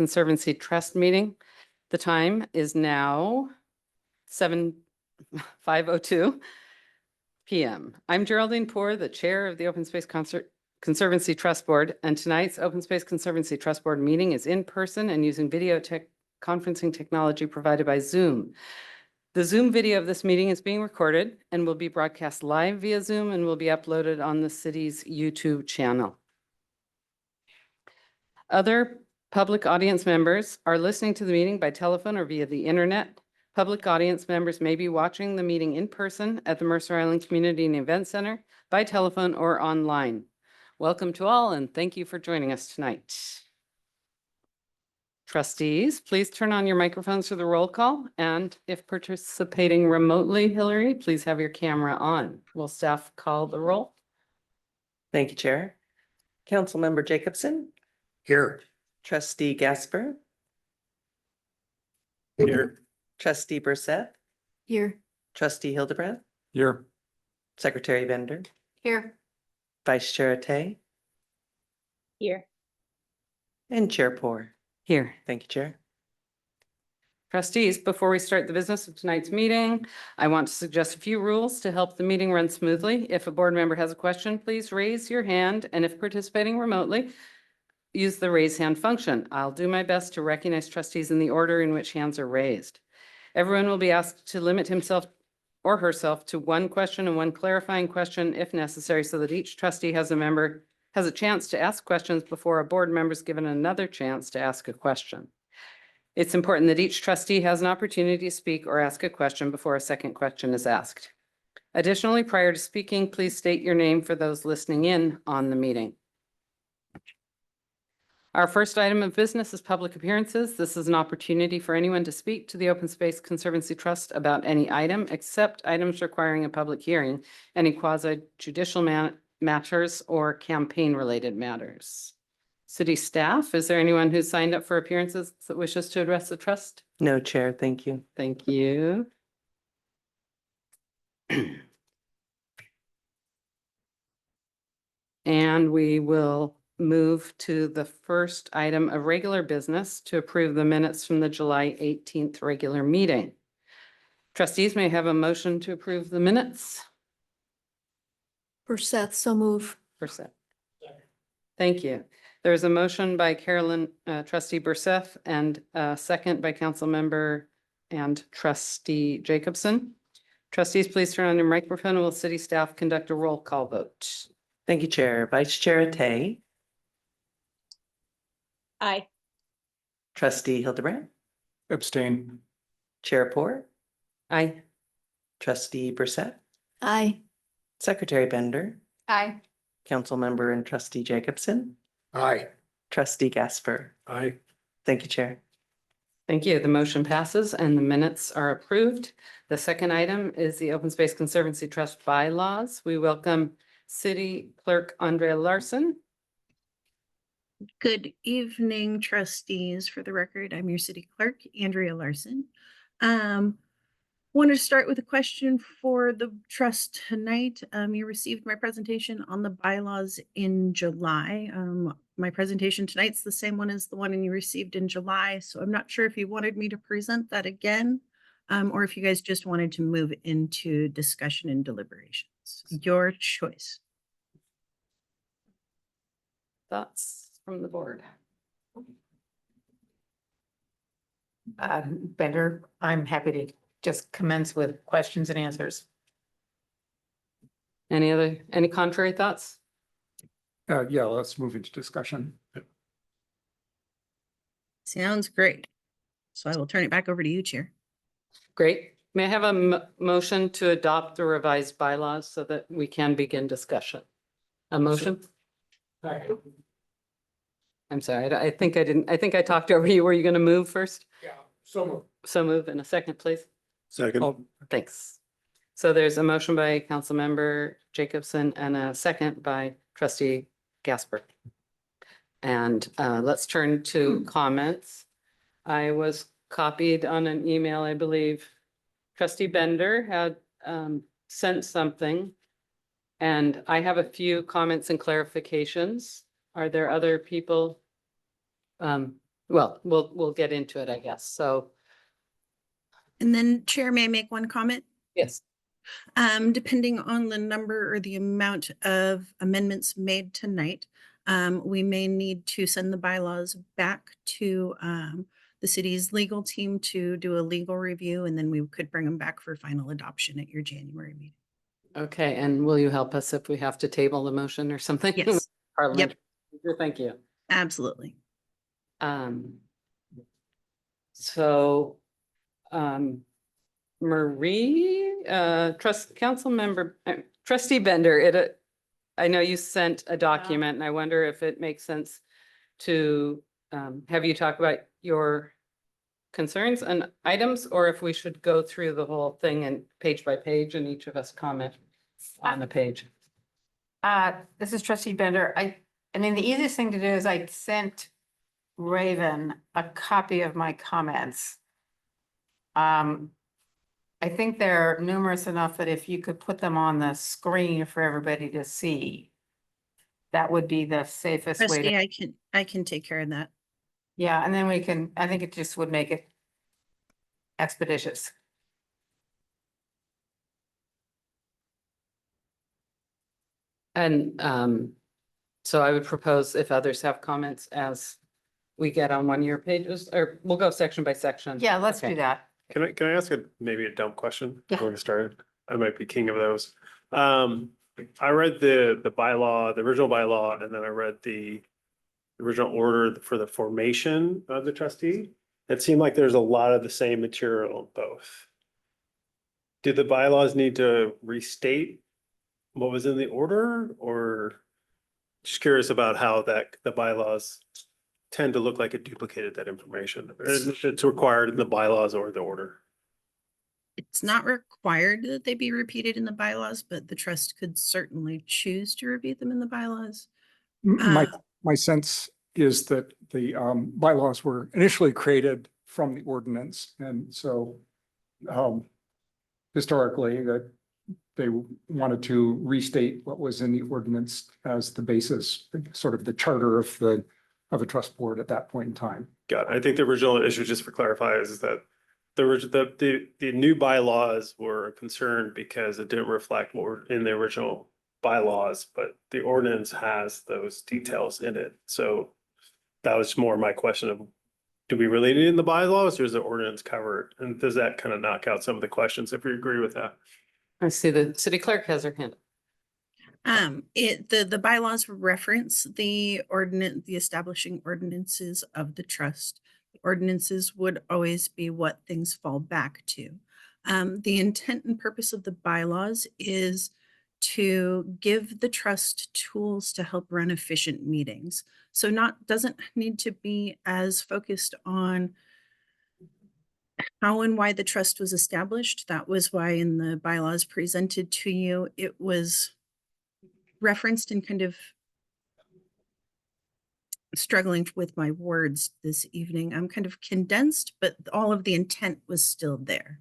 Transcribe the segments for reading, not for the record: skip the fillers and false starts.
Conservancy Trust meeting. The time is now 5:02 p.m. I'm Geraldine Poor, the Chair of the Open Space Conservancy Trust Board, and tonight's Open Space Conservancy Trust Board meeting is in person and using video conferencing technology provided by Zoom. The Zoom video of this meeting is being recorded and will be broadcast live via Zoom and will be uploaded on the city's YouTube channel. Other public audience members are listening to the meeting by telephone or via the internet. Public audience members may be watching the meeting in person at the Mercer Island Community and Event Center, by telephone or online. Welcome to all and thank you for joining us tonight. Trustees, please turn on your microphones for the roll call, and if participating remotely, Hillary, please have your camera on. Will staff call the roll? Thank you, Chair. Councilmember Jacobson. Here. Trustee Gasper. Here. Trustee Brissett. Here. Trustee Hildebrand. Here. Secretary Bender. Here. Vice Chair Tay. Here. And Chair Poor. Here. Thank you, Chair. Trustees, before we start the business of tonight's meeting, I want to suggest a few rules to help the meeting run smoothly. If a board member has a question, please raise your hand, and if participating remotely, use the raise hand function. I'll do my best to recognize trustees in the order in which hands are raised. Everyone will be asked to limit himself or herself to one question and one clarifying question if necessary, so that each trustee has a chance to ask questions before a board member is given another chance to ask a question. It's important that each trustee has an opportunity to speak or ask a question before a second question is asked. Additionally, prior to speaking, please state your name for those listening in on the meeting. Our first item of business is public appearances. This is an opportunity for anyone to speak to the Open Space Conservancy Trust about any item, except items requiring a public hearing, any quasi-judicial matters, or campaign-related matters. City staff, is there anyone who's signed up for appearances that wishes to address the trust? No, Chair. Thank you. Thank you. And we will move to the first item of regular business to approve the minutes from the July 18th regular meeting. Trustees may have a motion to approve the minutes. Brissett, so move. Brissett. Thank you. There's a motion by Carolyn, trustee Brissett, and a second by council member and trustee Jacobson. Trustees, please turn on your microphone and will city staff conduct a roll call vote? Thank you, Chair. Vice Chair Tay. Aye. Trustee Hildebrand. Abstain. Chair Poor. Aye. Trustee Brissett. Aye. Secretary Bender. Aye. Councilmember and Trustee Jacobson. Aye. Trustee Gasper. Aye. Thank you, Chair. Thank you. The motion passes and the minutes are approved. The second item is the Open Space Conservancy Trust bylaws. We welcome City Clerk Andrea Larson. Good evening, trustees. For the record, I'm your city clerk, Andrea Larson. Wanted to start with a question for the trust tonight. You received my presentation on the bylaws in July. My presentation tonight's the same one as the one you received in July, so I'm not sure if you wanted me to present that again, or if you guys just wanted to move into discussion and deliberations. Your choice. Thoughts from the board? Bender, I'm happy to just commence with questions and answers. Any contrary thoughts? Yeah, let's move into discussion. Sounds great. So I will turn it back over to you, Chair. Great. May I have a motion to adopt the revised bylaws so that we can begin discussion? A motion? I'm sorry, I think I talked over you. Were you going to move first? Yeah, so. So move in a second, please. Second. Oh, thanks. So there's a motion by Councilmember Jacobson and a second by Trustee Gasper. And let's turn to comments. I was copied on an email, I believe. Trustee Bender had sent something, and I have a few comments and clarifications. Are there other people well, we'll get into it, I guess. So, And then Chair, may I make one comment? yes. Depending on the number or the amount of amendments made tonight, we may need to send the bylaws back to the city's legal team to do a legal review, and then we could bring them back for final adoption at your January meeting. Okay, and will you help us if we have to table the motion or something? Yes. Parliament. Thank you. Absolutely. So, Marie, trustee Bender, I know you sent a document and I wonder if it makes sense to, have you talk about your concerns and items, or if we should go through the whole thing and page by page and each of us comment on the page. This is trustee Bender. I mean, the easiest thing to do is I sent Raven a copy of my comments. I think they're numerous enough that if you could put them on the screen for everybody to see, that would be the safest way Trustee, to, I can take care of that. yeah, and then we can, I think it just would make it expeditious. And so I would propose if others have comments as we get on 1 year pages, or we'll go section by section. Yeah, let's Okay. do that. Can I ask maybe a dumb question? Yeah. Before we started, I might be king of those. I read the bylaw, the original bylaw, and then I read the original order for the formation of the trustee. It seemed like there's a lot of the same material in both. Did the bylaws need to restate what was in the order, or just curious about how the bylaws tend to look like it duplicated that information? It's required in the bylaws or the order. It's not required that they be repeated in the bylaws, but the trust could certainly choose to repeat them in the bylaws. My sense is that the bylaws were initially created from the ordinance, and so historically that they wanted to restate what was in the ordinance as the basis, sort of the charter of a trust board at that point in time. Got it. I think the original issue, just for clarify, is that the new bylaws were a concern because it didn't reflect what were in the original bylaws, but the ordinance has those details in it. So that was more my question of, do we really need it in the bylaws, or is the ordinance covered? And does that kind of knock out some of the questions, if you agree with that? I see the city clerk has her hand. The bylaws reference the ordinance, the establishing ordinances of the trust. Ordinances would always be what things fall back to. The intent and purpose of the bylaws is to give the trust tools to help run efficient meetings. So doesn't need to be as focused on how and why the trust was established. That was why in the bylaws presented to you, it was referenced and kind of struggling with my words this evening. I'm kind of condensed, but all of the intent was still there.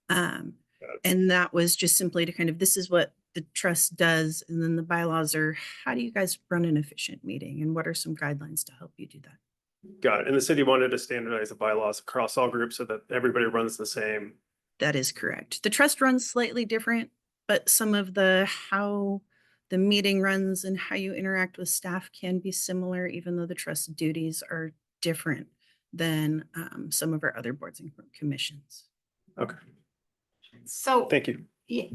And that was just simply to kind of, this is what the trust does. And then the bylaws are, how do you guys run an efficient meeting? And what are some guidelines to help you do that? Got it. And the city wanted to standardize the bylaws across all groups so that everybody runs the same. That is correct. The trust runs slightly different, but some of how the meeting runs and how you interact with staff can be similar, even though the trust duties are different than some of our other boards and commissions. Okay, So, thank you. yeah,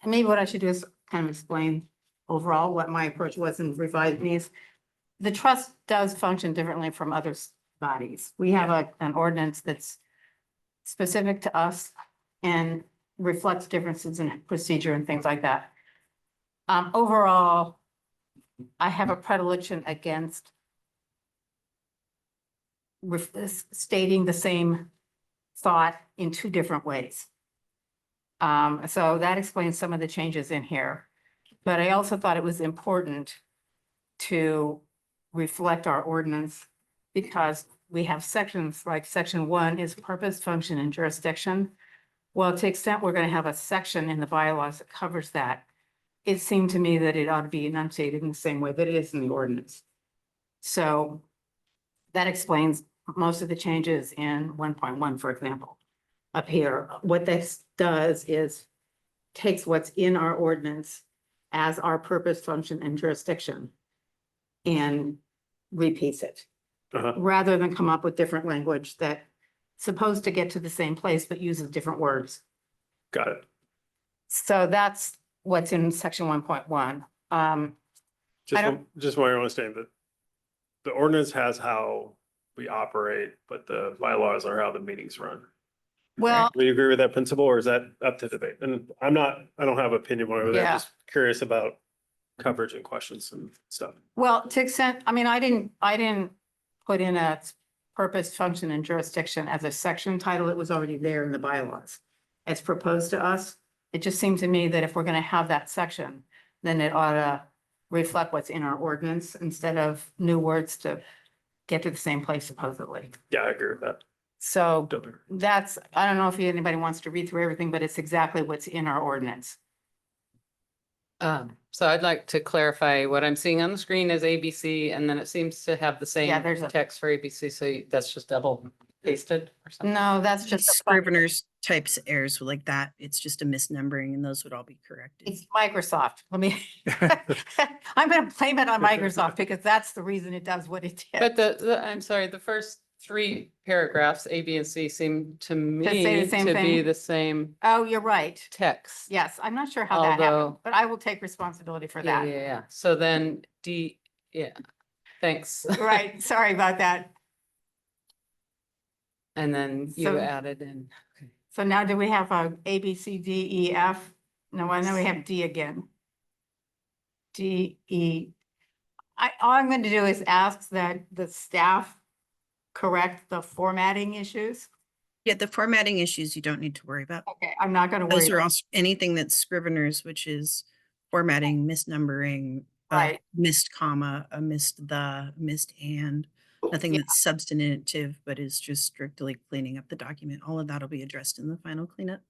maybe what I should do is kind of explain overall what my approach was in revising these. The trust does function differently from other bodies. We have an ordinance that's specific to us and reflects differences in procedure and things like that. Overall, I have a predilection against stating the same thought in two different ways. So that explains some of the changes in here. But I also thought it was important to reflect our ordinance because we have sections like section 1 is purpose, function, and jurisdiction. Well, to the extent we're going to have a section in the bylaws that covers that, it seemed to me that it ought to be enunciated in the same way that it is in the ordinance. So that explains most of the changes in 1.1, for example. Up here, what this does is takes what's in our ordinance as our purpose, function, and jurisdiction and repeats it, Uh-huh. rather than come up with different language that's supposed to get to the same place but uses different words. Got it. So that's what's in section 1.1. Just, don't- just want to understand that the ordinance has how we operate, but the bylaws are how the meetings run. Well, Do you agree with that principle, or is that up to debate? And I don't have opinion one over there, Yeah. just curious about coverage and questions and stuff. well, to extent, I mean, I didn't put in a purpose, function, and jurisdiction as a section title. It was already there in the bylaws. It's proposed to us. It just seemed to me that if we're gonna have that section, then it ought to reflect what's in our ordinance instead of new words to get to the same place supposedly. Yeah, I agree with that. So Don't agree. that's, I don't know if anybody wants to read through everything, but it's exactly what's in our ordinance. So I'd like to clarify what I'm seeing on the screen is ABC, and then it seems to have the same there's a- text for ABC, so that's just double pasted or something. No, that's just. a fun- Scrivener's types errors like that. It's just a misnumbering and those would all be corrected. It's Microsoft. Let me, I'm gonna blame it on Microsoft because that's the reason it does what it But did. I'm sorry, the first three paragraphs, A, B, and C, seem to me say the same to be thing? the same Oh, you're right. text. Yes, I'm not sure how that happened, Although- but I will take responsibility for Yeah, that. yeah, yeah. So then D, yeah, thanks. Right, sorry about that. And then you So- added in, okay. So now do we have A, B, C, D, E, F? No, I know we have D again. D, E. All I'm going to do is ask that the staff correct the formatting issues. Yeah, the formatting issues you don't need to worry about. Okay, I'm not going to worry. Those are about- also anything that's Scrivener's, which is formatting, misnumbering, Right. missed comma, a missed the, missed and, nothing Yeah. that's substantive, but is just strictly cleaning up the document. All of that'll be addressed in the final cleanup.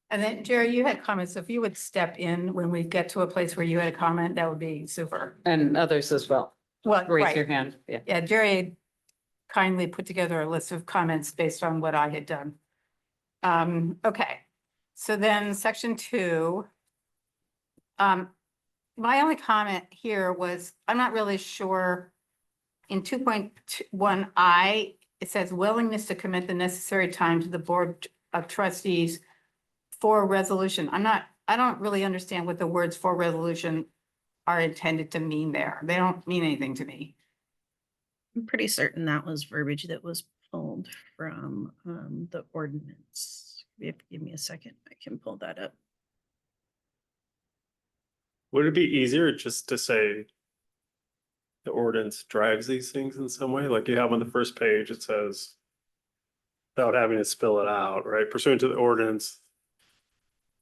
And then Jerry, you had comments. So if you would step in when we get to a place where you had a comment, that would be super. And others as well. Well, Raise your right. hand, yeah. Yeah, Jerry kindly put together a list of comments based on what I had done. Okay, so then section 2. My only comment here was, I'm not really sure. In 2.1I, it says willingness to commit the necessary time to the Board of Trustees for resolution. I don't really understand what the words for resolution are intended to mean there. They don't mean anything to me. I'm pretty certain that was verbiage that was pulled from the ordinance. If you give me a second, I can pull that up. Would it be easier just to say the ordinance drives these things in some way? Like you have on the first page, it says, without having to spell it out, right? Pursuant to the ordinance,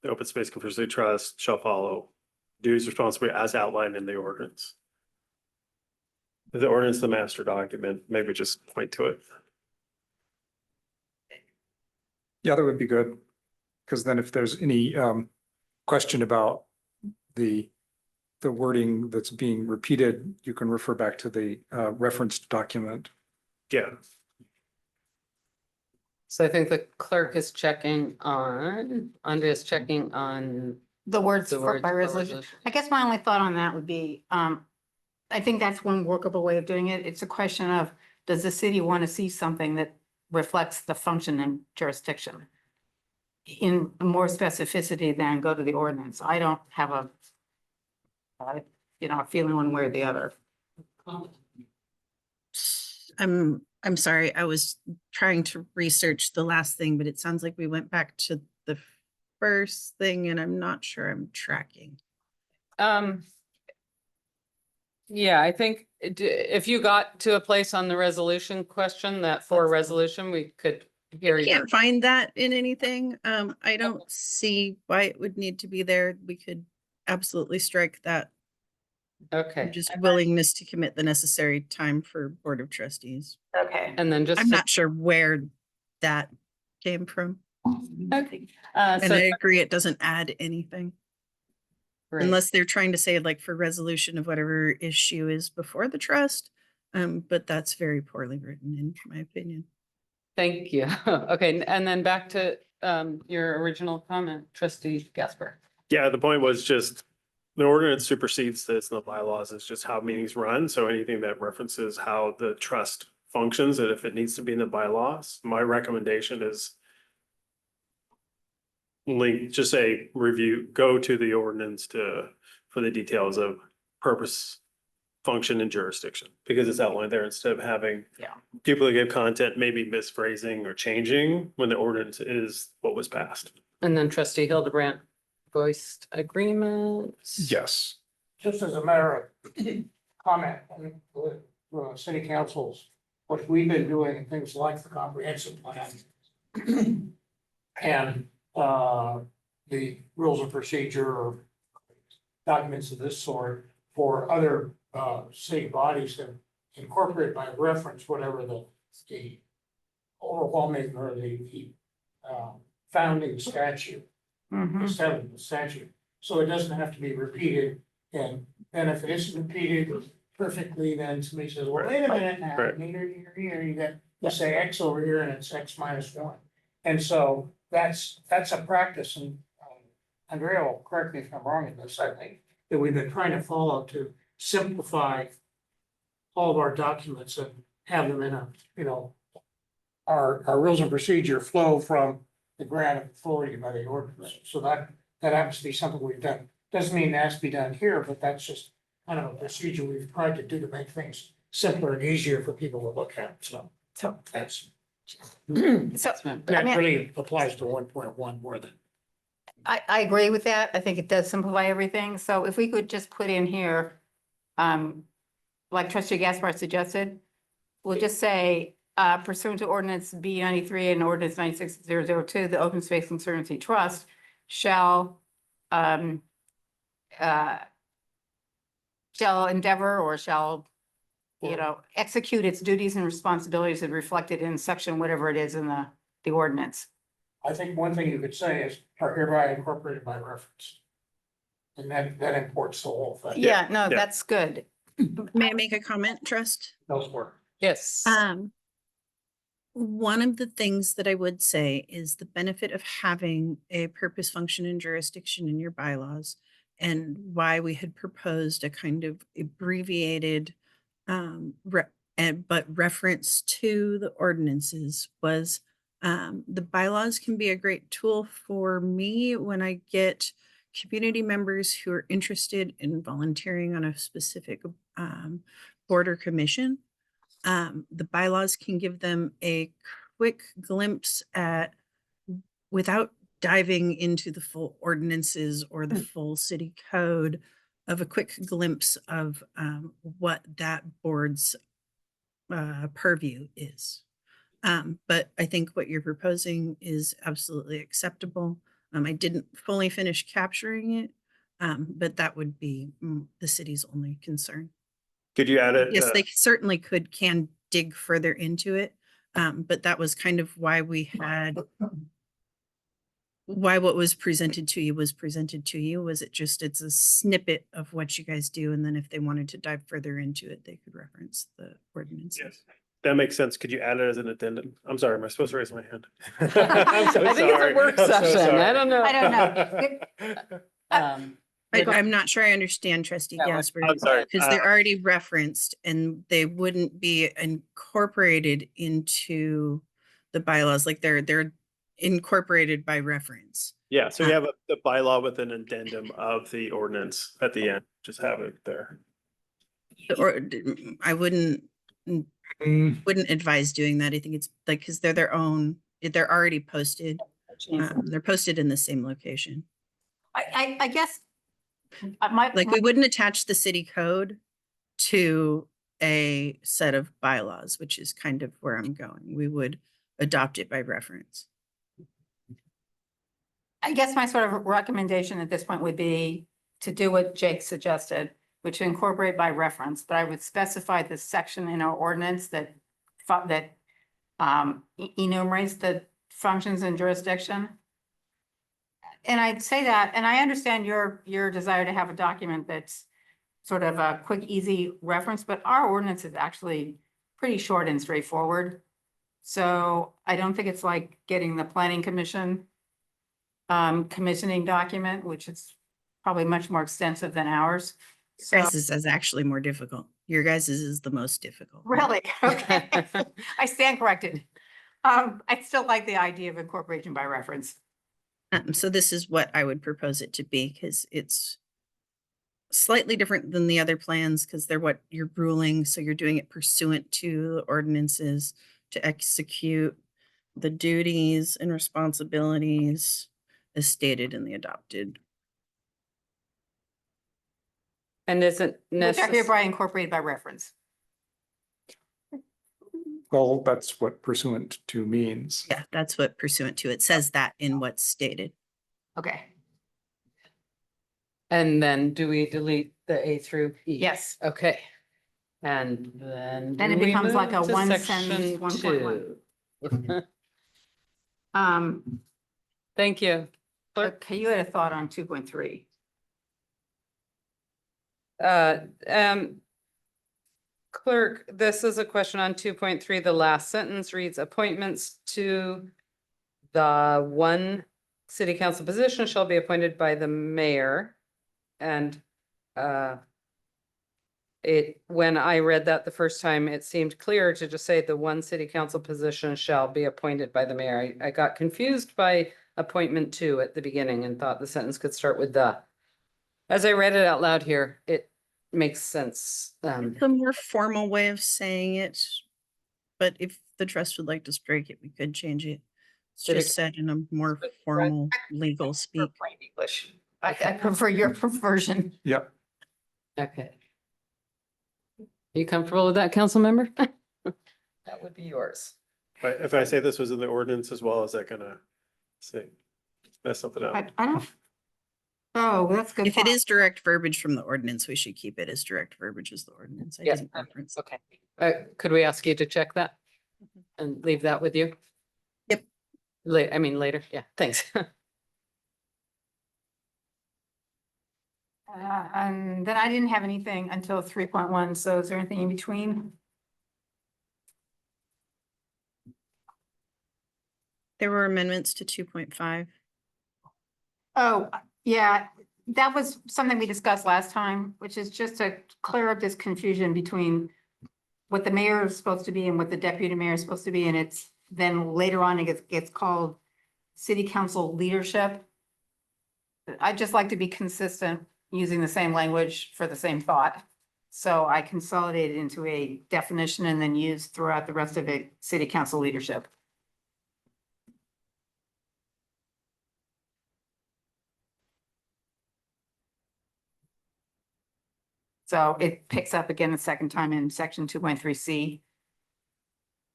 the Open Space Conservancy Trust shall follow duties responsibility as outlined in the ordinance. The ordinance, the master document, maybe just point to it. Yeah, that would be good. Because then if there's any question about the wording that's being repeated, you can refer back to the referenced document. Yeah, So I think the clerk is checking on, Andrea's checking on The words the for- words by for resolution. I guess my only thought on that would be, I think that's one workable way of doing it. It's a question of, does the city want to see something that reflects the function and jurisdiction in more specificity than go to the ordinance? I don't have a feeling one way or the other. I'm sorry, I was trying to research the last thing, but it sounds like we went back to the first thing and I'm not sure I'm tracking. Yeah, I think if you got to a place on the resolution question, that for resolution, we could hear you. Can't find that in anything. I don't see why it would need to be there. We could absolutely strike that. Okay, Just willingness to commit the necessary time for Board of Trustees. Okay. and then just. I'm not sure where that came from. Okay. And So, I agree, it doesn't add anything. right. Unless they're trying to say like for resolution of whatever issue is before the trust, But that's very poorly written in my opinion. Thank you. Okay, and then back to your original comment, trustee Gasper. Yeah, the point was just the ordinance supersedes this and the bylaws is just how meetings run. So anything that references how the trust functions and if it needs to be in the bylaws, my recommendation is just say review, go to the ordinance for the details of purpose, function and jurisdiction, because it's outlined there instead of having Yeah. duplicate content, maybe misphrasing or changing when the ordinance is what was passed. And then trustee Hildebrandt voiced agreement. Yes. Just as a matter of comment, city councils, what we've been doing, things like the comprehensive plan. And the rules of procedure or documents of this sort for other city bodies that incorporate by reference whatever the overwhelming or the founding statute. Mhm. The statute, so it doesn't have to be repeated, and if it isn't repeated perfectly, then somebody says, well, wait a minute now, Right. here, you got, you say X over here and it's X minus one. And so that's a practice, and Andrea will correct me if I'm wrong in this, I think, that we've been trying to follow to simplify all of our documents and have them in a, our rules of procedure flow from the grant of authority by the ordinance. So that happens to be something we've done. Doesn't mean it has to be done here, but that's just kind of a procedure we've tried to do to make things simpler and easier for people to look at. So that's, So, that I mean, really applies to 1.1 more than. I agree with that. I think it does simplify everything. So if we could just put in here, like trustee Gaspar suggested, we'll just say pursuant to ordinance B 93 and ordinance 96002, the Open Space Conservancy Trust shall endeavor or shall, execute its duties and responsibilities as reflected in section whatever it is in the ordinance. I think one thing you could say is are hereby incorporated by reference. And that imports the whole thing. Yeah, no, yeah. that's good. May I make a comment, Trust? Elsewhere. Yes. One of the things that I would say is the benefit of having a purpose, function, and jurisdiction in your bylaws, and why we had proposed a kind of abbreviated but reference to the ordinances was the bylaws can be a great tool for me when I get community members who are interested in volunteering on a specific board or commission. The bylaws can give them a quick glimpse at, without diving into the full ordinances or the full city code, of a quick glimpse of what that board's purview is. But I think what you're proposing is absolutely acceptable. I didn't fully finish capturing it, but that would be the city's only concern. Could you add it? Yes, they certainly can dig further into it. But that was kind of why why what was presented to you was presented to you. Was it just, it's a snippet of what you guys do. And then if they wanted to dive further into it, they could reference the ordinances. Yes, that makes sense. Could you add it as an addendum? I'm sorry, am I supposed to raise my hand? I think it's a work session. I don't know. I don't know. I'm not sure I understand trustee Yeah, Gasper. I'm sorry. Because they're already referenced and they wouldn't be incorporated into the bylaws, like they're incorporated by reference. Yeah, so you have the bylaw with an addendum of the ordinance at the end, just have it there. Or I wouldn't advise doing that. I think it's like, because they're their own, they're already posted. They're posted in the same location. I guess. Like we wouldn't attach the city code to a set of bylaws, which is kind of where I'm going. We would adopt it by reference. I guess my sort of recommendation at this point would be to do what Jake suggested, which incorporate by reference, but I would specify the section in our ordinance that enumerates the functions and jurisdiction. And I'd say that, and I understand your desire to have a document that's sort of a quick, easy reference, but our ordinance is actually pretty short and straightforward. So I don't think it's like getting the planning commission commissioning document, which is probably much more extensive than ours. So, Guys' is actually more difficult. Your guys' is the most difficult. really, okay, I stand corrected. I still like the idea of incorporation by reference. So this is what I would propose it to be, because it's slightly different than the other plans, because they're what you're ruling, so you're doing it pursuant to the ordinances to execute the duties and responsibilities as stated in the adopted. And isn't Which are necessary. hereby incorporated by reference. Well, that's what pursuant to means. Yeah, that's what pursuant to. It says that in what's stated. Okay, And then do we delete the A through E? yes. Okay. And then. Then do it we becomes like move a to one section sentence, 1.1. 2? Thank you. Clerk? Okay, you had a thought on 2.3. Clerk, this is a question on 2.3. The last sentence reads appointments to the one city council position shall be appointed by the mayor. And when I read that the first time, it seemed clearer to just say the one city council position shall be appointed by the mayor. I got confused by appointment to at the beginning and thought the sentence could start with the. As I read it out loud here, it makes sense. The more formal way of saying it, but if the trust would like to strike it, we could change it. It's Did it- just said in a more formal legal speak. Plain English. I prefer your version. Yep. Okay. Are you comfortable with that, council member? That would be yours. If I say this was in the ordinance as well, is that gonna say, mess something up? I don't. Oh, that's good. If it thought. is direct verbiage from the ordinance, we should keep it as direct verbiage as the ordinance. I Yes. didn't reference. Okay. Could we ask you to check that? And leave that with you? Yep. I mean, later. Yeah, thanks. And then I didn't have anything until 3.1. So is there anything in between? There were amendments to 2.5. Oh, yeah, that was something we discussed last time, which is just to clear up this confusion between what the mayor is supposed to be and what the deputy mayor is supposed to be, and it's then later on it gets called city council leadership. I'd just like to be consistent using the same language for the same thought. So I consolidated into a definition and then used throughout the rest of it, city council leadership. So it picks up again the second time in section 2.3C.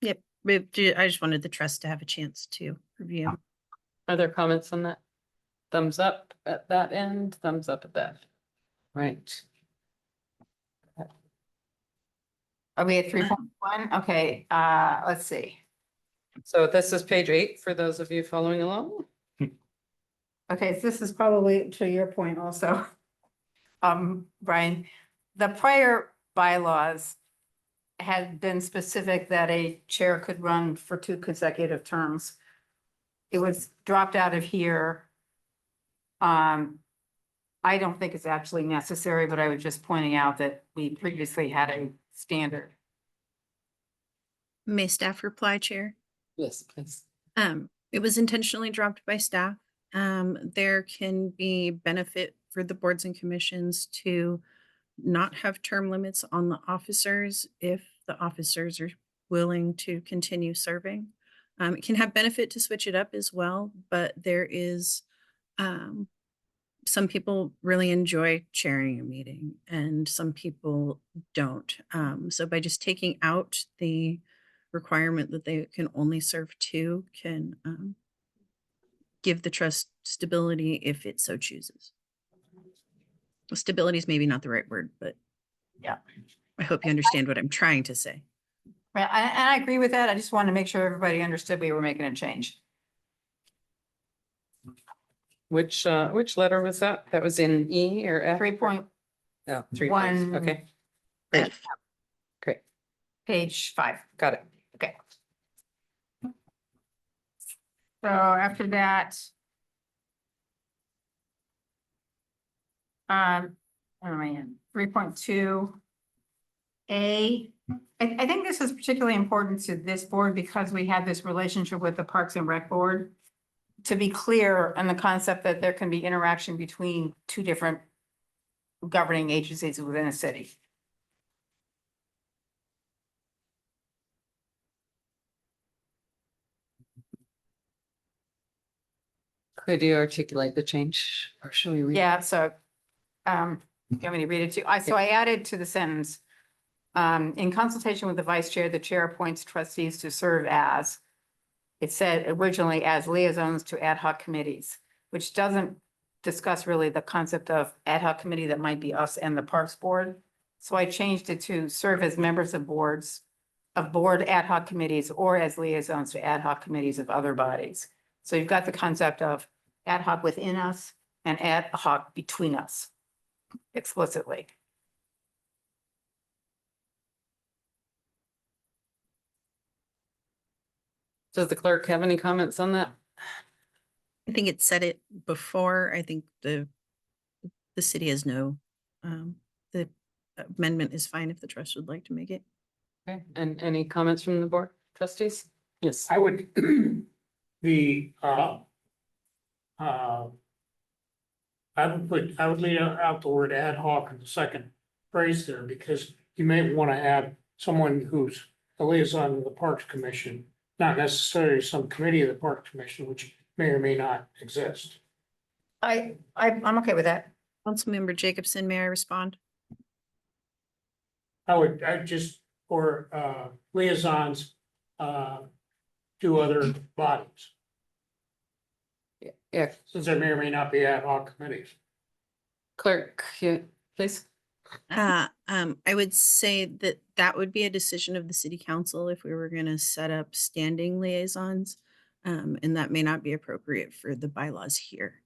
Yep. I just wanted the trust to have a chance to review. Are there comments on that? Thumbs up at that end, thumbs up at that. Right. Are we at 3.1? Okay, let's see. So this is page 8 for those of you following along. Okay, so this is probably to your point also. Brian, the prior bylaws had been specific that a chair could run for 2 consecutive terms. It was dropped out of here. I don't think it's actually necessary, but I was just pointing out that we previously had a standard. May staff reply, Chair? Yes, please. It was intentionally dropped by staff. There can be benefit for the boards and commissions to not have term limits on the officers if the officers are willing to continue serving. It can have benefit to switch it up as well, but there is some people really enjoy chairing a meeting and some people don't. So by just taking out the requirement that they can only serve 2 can give the trust stability if it so chooses. Stability is maybe not the right word, but Yeah. I hope you understand what I'm trying to say. Right, and I agree with that. I just wanted to make sure everybody understood we were making a change. Which letter was that? That was in E or F? 3.1. Oh, 3 One- points. Okay, great. Great, page 5. got it. Okay. So after that. Where am I in? 3.2. I think this is particularly important to this board because we have this relationship with the Parks and Rec Board. To be clear on the concept that there can be interaction between two different governing agencies within a city. Could you articulate the change or should we read? Yeah, so, do you want me to read it to you? I added to the sentence. In consultation with the vice chair, the chair appoints trustees to serve as. It said originally as liaisons to ad hoc committees, which doesn't discuss really the concept of ad hoc committee that might be us and the Parks Board. So I changed it to serve as members of boards, of board ad hoc committees, or as liaisons to ad hoc committees of other bodies. So you've got the concept of ad hoc within us and ad hoc between us explicitly. Does the clerk have any comments on that? I think it said it before. I think the city has no, the amendment is fine if the trust would like to make it. Okay, and any comments from the board trustees? Yes. I would, the, I would leave out the word ad hoc in the second phrase there, because you may want to add someone who's a liaison to the Parks Commission, not necessarily some committee of the Parks Commission, which may or may not exist. I'm okay with that. Councilmember Jacobson, may I respond? I just, or liaisons to other bodies, Yeah, since there may or may not be ad hoc committees. clerk, yeah, please. I would say that that would be a decision of the city council if we were gonna set up standing liaisons. And that may not be appropriate for the bylaws here.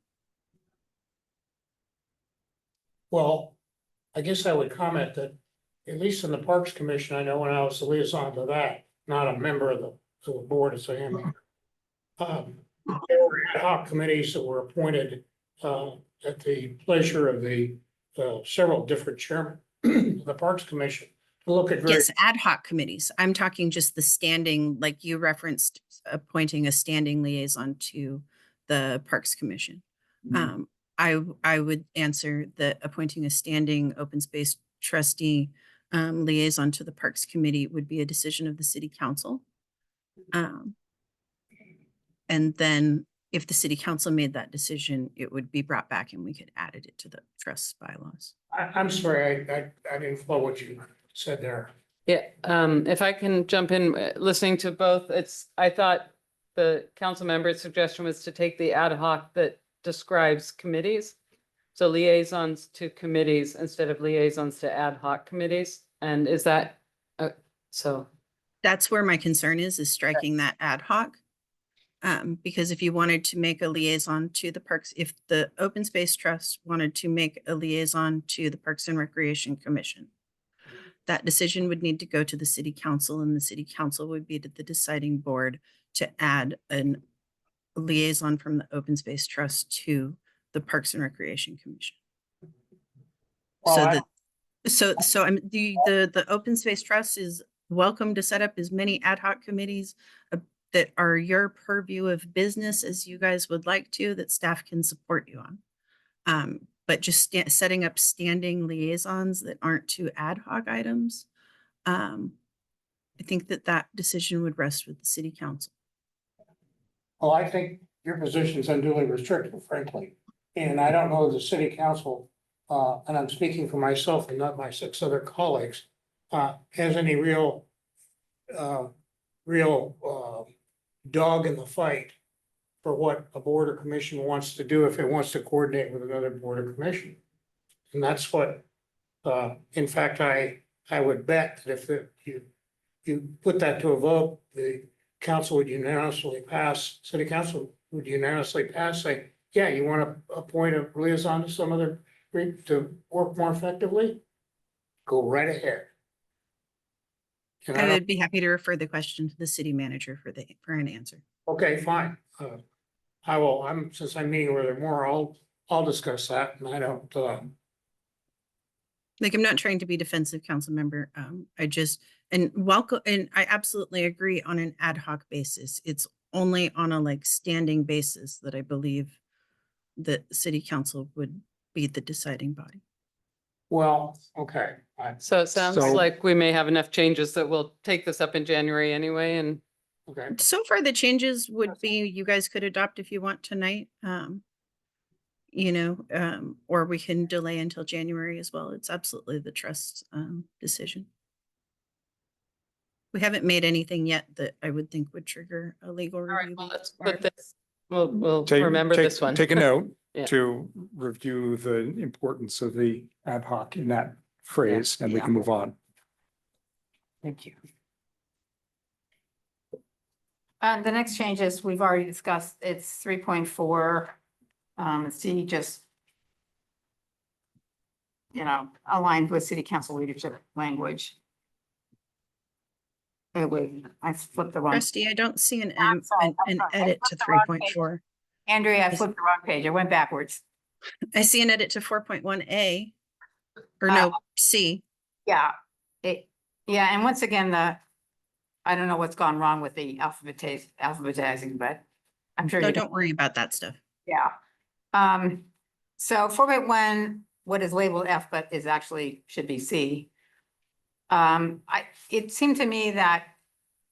Well, I guess I would comment that, at least in the Parks Commission, I know when I was the liaison to that, not a member of the board as I am. There were ad hoc committees that were appointed at the pleasure of the several different chairmen of the Parks Commission to look at various. Yes, ad hoc committees. I'm talking just the standing, like you referenced, appointing a standing liaison to the Parks Commission. I would answer that appointing a standing open space trustee liaison to the Parks Committee would be a decision of the city council. And then if the city council made that decision, it would be brought back and we could add it to the trust bylaws. I'm sorry, I didn't follow what you said there. Yeah, if I can jump in, listening to both, I thought the council member's suggestion was to take the ad hoc that describes committees. So liaisons to committees instead of liaisons to ad hoc committees. And is that, so, That's where my concern is striking that ad hoc. Because if you wanted to make a liaison to the parks, if the Open Space Trust wanted to make a liaison to the Parks and Recreation Commission, that decision would need to go to the city council, and the city council would be the deciding board to add a liaison from the Open Space Trust to the Parks and Recreation Commission. Well, So I'm the Open Space Trust is welcome to set up as many ad hoc committees that are your purview of business as you guys would like to, that staff can support you on. But just setting up standing liaisons that aren't to ad hoc items, I think that decision would rest with the city council. Well, I think your position is unduly restrictive, frankly, and I don't know the city council, and I'm speaking for myself and not my 6 other colleagues, has any real dog in the fight for what a board or commission wants to do if it wants to coordinate with another board or commission. And that's what, in fact, I would bet that if you put that to a vote, the council would unanimously pass, city council would unanimously pass, say, yeah, you want to appoint a liaison to some other to work more effectively, go right ahead. And I I don't, would be happy to refer the question to the city manager for an answer. okay, fine. I will, since I'm meeting with her more, I'll discuss that and I don't, Like, I'm not trying to be defensive, council member. I just, and welcome, and I absolutely agree on an ad hoc basis. It's only on a like standing basis that I believe that city council would be the deciding body. well, okay. So it sounds So- like we may have enough changes that we'll take this up in January anyway, and Okay, So far, the changes would be, you guys could adopt if you want tonight. Or we can delay until January as well. It's absolutely the trust's decision. We haven't made anything yet that I would think would trigger a legal all right, review. well, being let's put required. this, we'll Take- remember take- this one. Take a note Yeah. to review the importance of the ad hoc in that phrase, and we Yeah. can move on. Thank you. The next changes we've already discussed, it's 3.4. C just, aligned with city council leadership language. I flipped the wrong. Trustee, I don't see an I'm sorry, I'm an sorry. I edit to flipped the wrong 3.4. Andrea, I flipped the wrong page. I went backwards. I see an edit to 4.1A. Or Uh, no, C. Yeah, and once again, I don't know what's gone wrong with the alphabetizing, but I'm sure. No, you don't worry about that stuff. Yeah. So 4.1, what is labeled F, but is actually should be C. It seemed to me that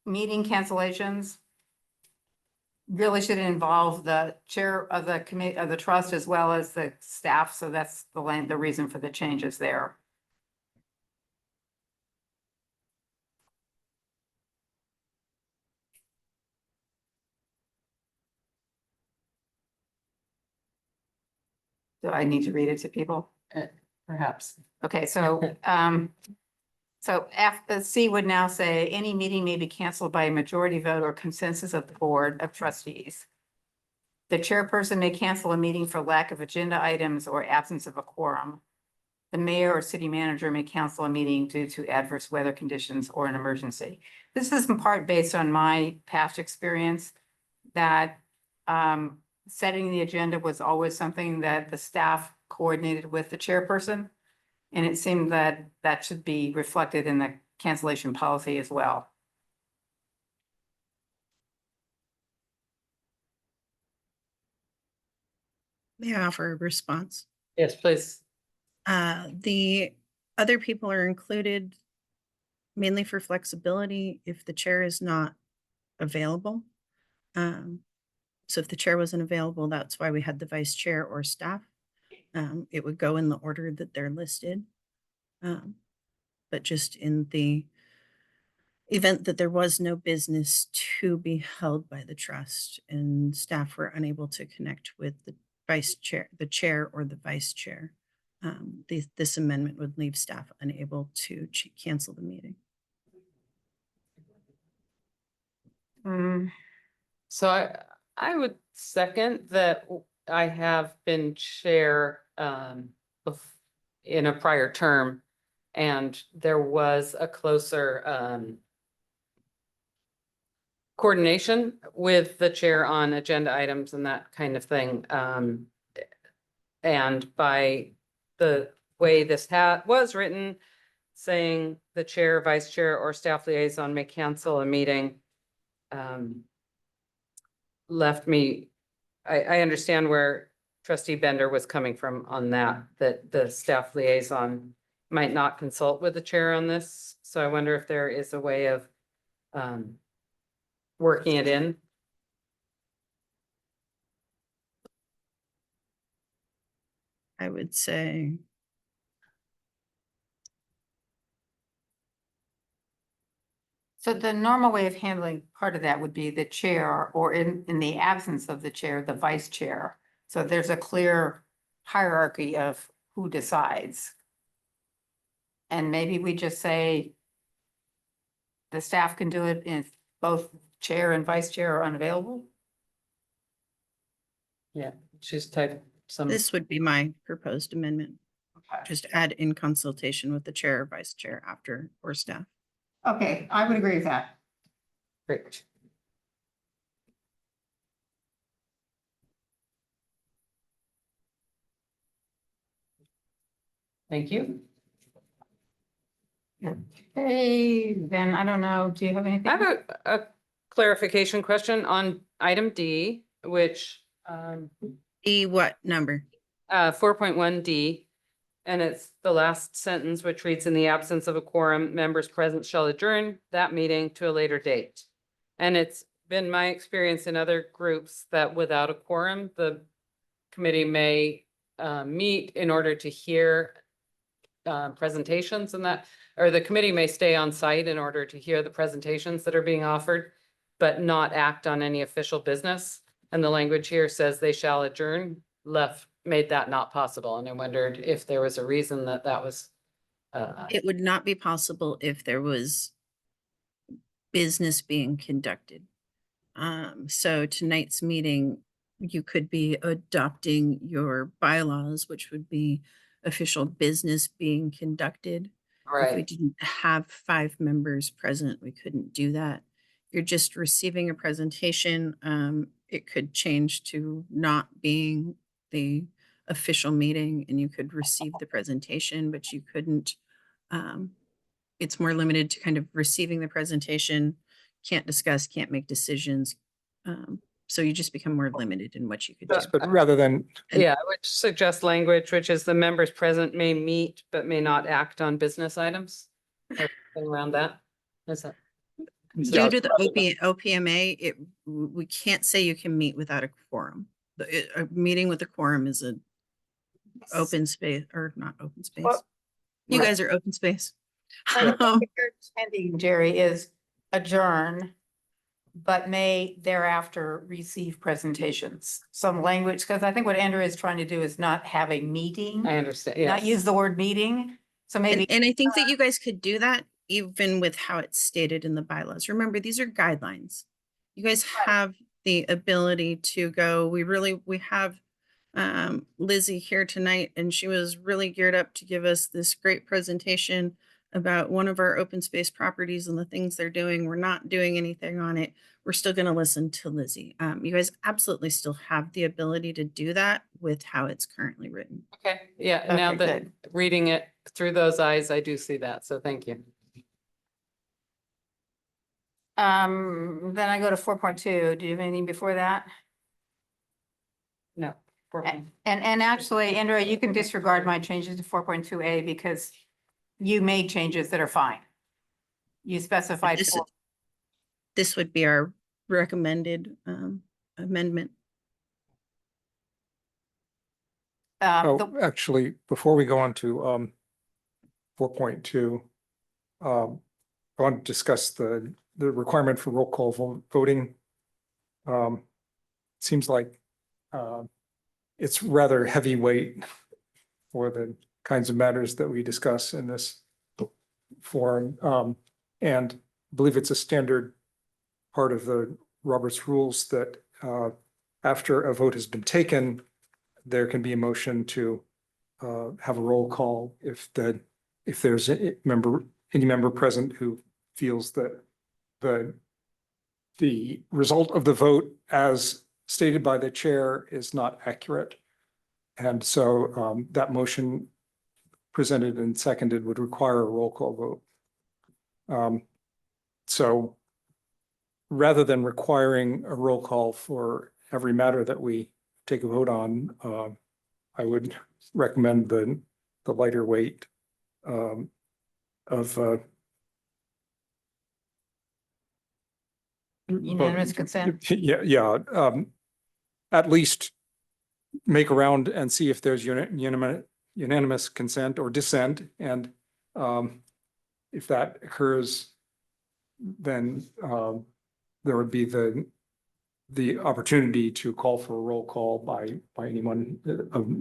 meeting cancellations really should involve the chair of the committee of the trust as well as the staff. So that's the reason for the changes there. Do I need to read it to people? Perhaps. Okay, so, C would now say, any meeting may be canceled by a majority vote or consensus of the Board of Trustees. The chairperson may cancel a meeting for lack of agenda items or absence of a quorum. The mayor or city manager may cancel a meeting due to adverse weather conditions or an emergency. This is in part based on my past experience that setting the agenda was always something that the staff coordinated with the chairperson. And it seemed that that should be reflected in the cancellation policy as well. May I offer a response? Yes, please. The other people are included mainly for flexibility if the chair is not available. So if the chair wasn't available, that's why we had the vice chair or staff. It would go in the order that they're listed. But just in the event that there was no business to be held by the trust and staff were unable to connect with the vice chair, the chair or the vice chair, this amendment would leave staff unable to cancel the meeting. So I would second that I have been chair in a prior term. And there was a closer coordination with the chair on agenda items and that kind of thing. And by the way this was written, saying the chair, vice chair, or staff liaison may cancel a meeting, left me, I understand where trustee Bender was coming from on that the staff liaison might not consult with the chair on this. So I wonder if there is a way of working it in. I would say. So the normal way of handling part of that would be the chair, or in the absence of the chair, the vice chair. So there's a clear hierarchy of who decides. And maybe we just say the staff can do it if both chair and vice chair are unavailable. Yeah, she's typed some. This would be my proposed amendment. just add in consultation with the chair or vice chair after or staff. Okay, I would agree with that. Great. Thank you. Hey, then I don't know, do you have anything? I have a clarification question on item D, which, What number? 4.1D. And it's the last sentence, which reads, in the absence of a quorum, members present shall adjourn that meeting to a later date. And it's been my experience in other groups that without a quorum, the committee may meet in order to hear presentations and that, or the committee may stay on site in order to hear the presentations that are being offered, but not act on any official business. And the language here says they shall adjourn, made that not possible. And I wondered if there was a reason that that was. It would not be possible if there was business being conducted. So tonight's meeting, you could be adopting your bylaws, which would be official business being conducted. If we didn't have 5 members present, we couldn't do that. If you're just receiving a presentation, it could change to not being the official meeting and you could receive the presentation, but you couldn't. It's more limited to kind of receiving the presentation, can't discuss, can't make decisions. So you just become more limited in what you could do. Yes, but rather than, Yeah, I would suggest language, which is the members present may meet, but may not act on business items. Or something around that. Is that? Due to the OPMA, we can't say you can meet without a quorum. A meeting with a quorum is an open space, or not open space. Well, You right. guys are open space. What you're intending, Jerry, is adjourn, but may thereafter receive presentations. Some language, because I think what Andrew is trying to do is not have a meeting, I understand, not yes. use the word meeting. So maybe. And I think that you guys could do that even with how it's stated in the bylaws. Remember, these are guidelines. You guys have the ability to go, we have Lizzie here tonight, and she was really geared up to give us this great presentation about one of our open space properties and the things they're doing. We're not doing anything on it. We're still going to listen to Lizzie. You guys absolutely still have the ability to do that with how it's currently written. Okay, yeah, now Okay, that good. reading it through those eyes, I do see that, so thank you. Then I go to 4.2. Do you have anything before that? No. And actually, Andrea, you can disregard my changes to 4.2A because you made changes that are fine. You specified. This would be our recommended amendment. oh, actually, before we go on to 4.2, I want to discuss the requirement for roll call voting. Seems like it's rather heavyweight for the kinds of matters that we discuss in this forum. And I believe it's a standard part of the Robert's rules that after a vote has been taken, there can be a motion to have a roll call if there's any member present who feels that the result of the vote as stated by the chair is not accurate. And so that motion presented and seconded would require a roll call vote. So rather than requiring a roll call for every matter that we take a vote on, I would recommend the lighter weight of Unanimous consent. Yeah. At least make a round and see if there's unanimous consent or dissent. And if that occurs, then there would be the opportunity to call for a roll call by anyone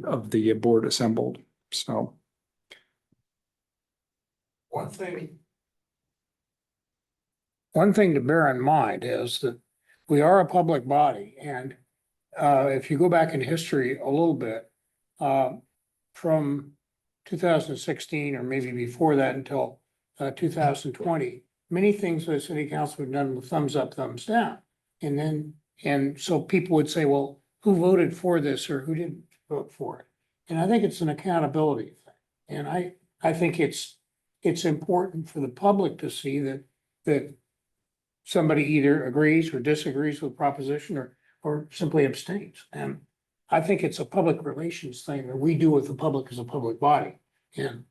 of the board assembled. So. One thing to bear in mind is that we are a public body, and if you go back in history a little bit, from 2016 or maybe before that until 2020, many things the city council had done with thumbs up, thumbs down. And so people would say, well, who voted for this or who didn't vote for it? And I think it's an accountability thing. And I think it's important for the public to see that somebody either agrees or disagrees with proposition or simply abstains. And I think it's a public relations thing that we do with the public as a public body. And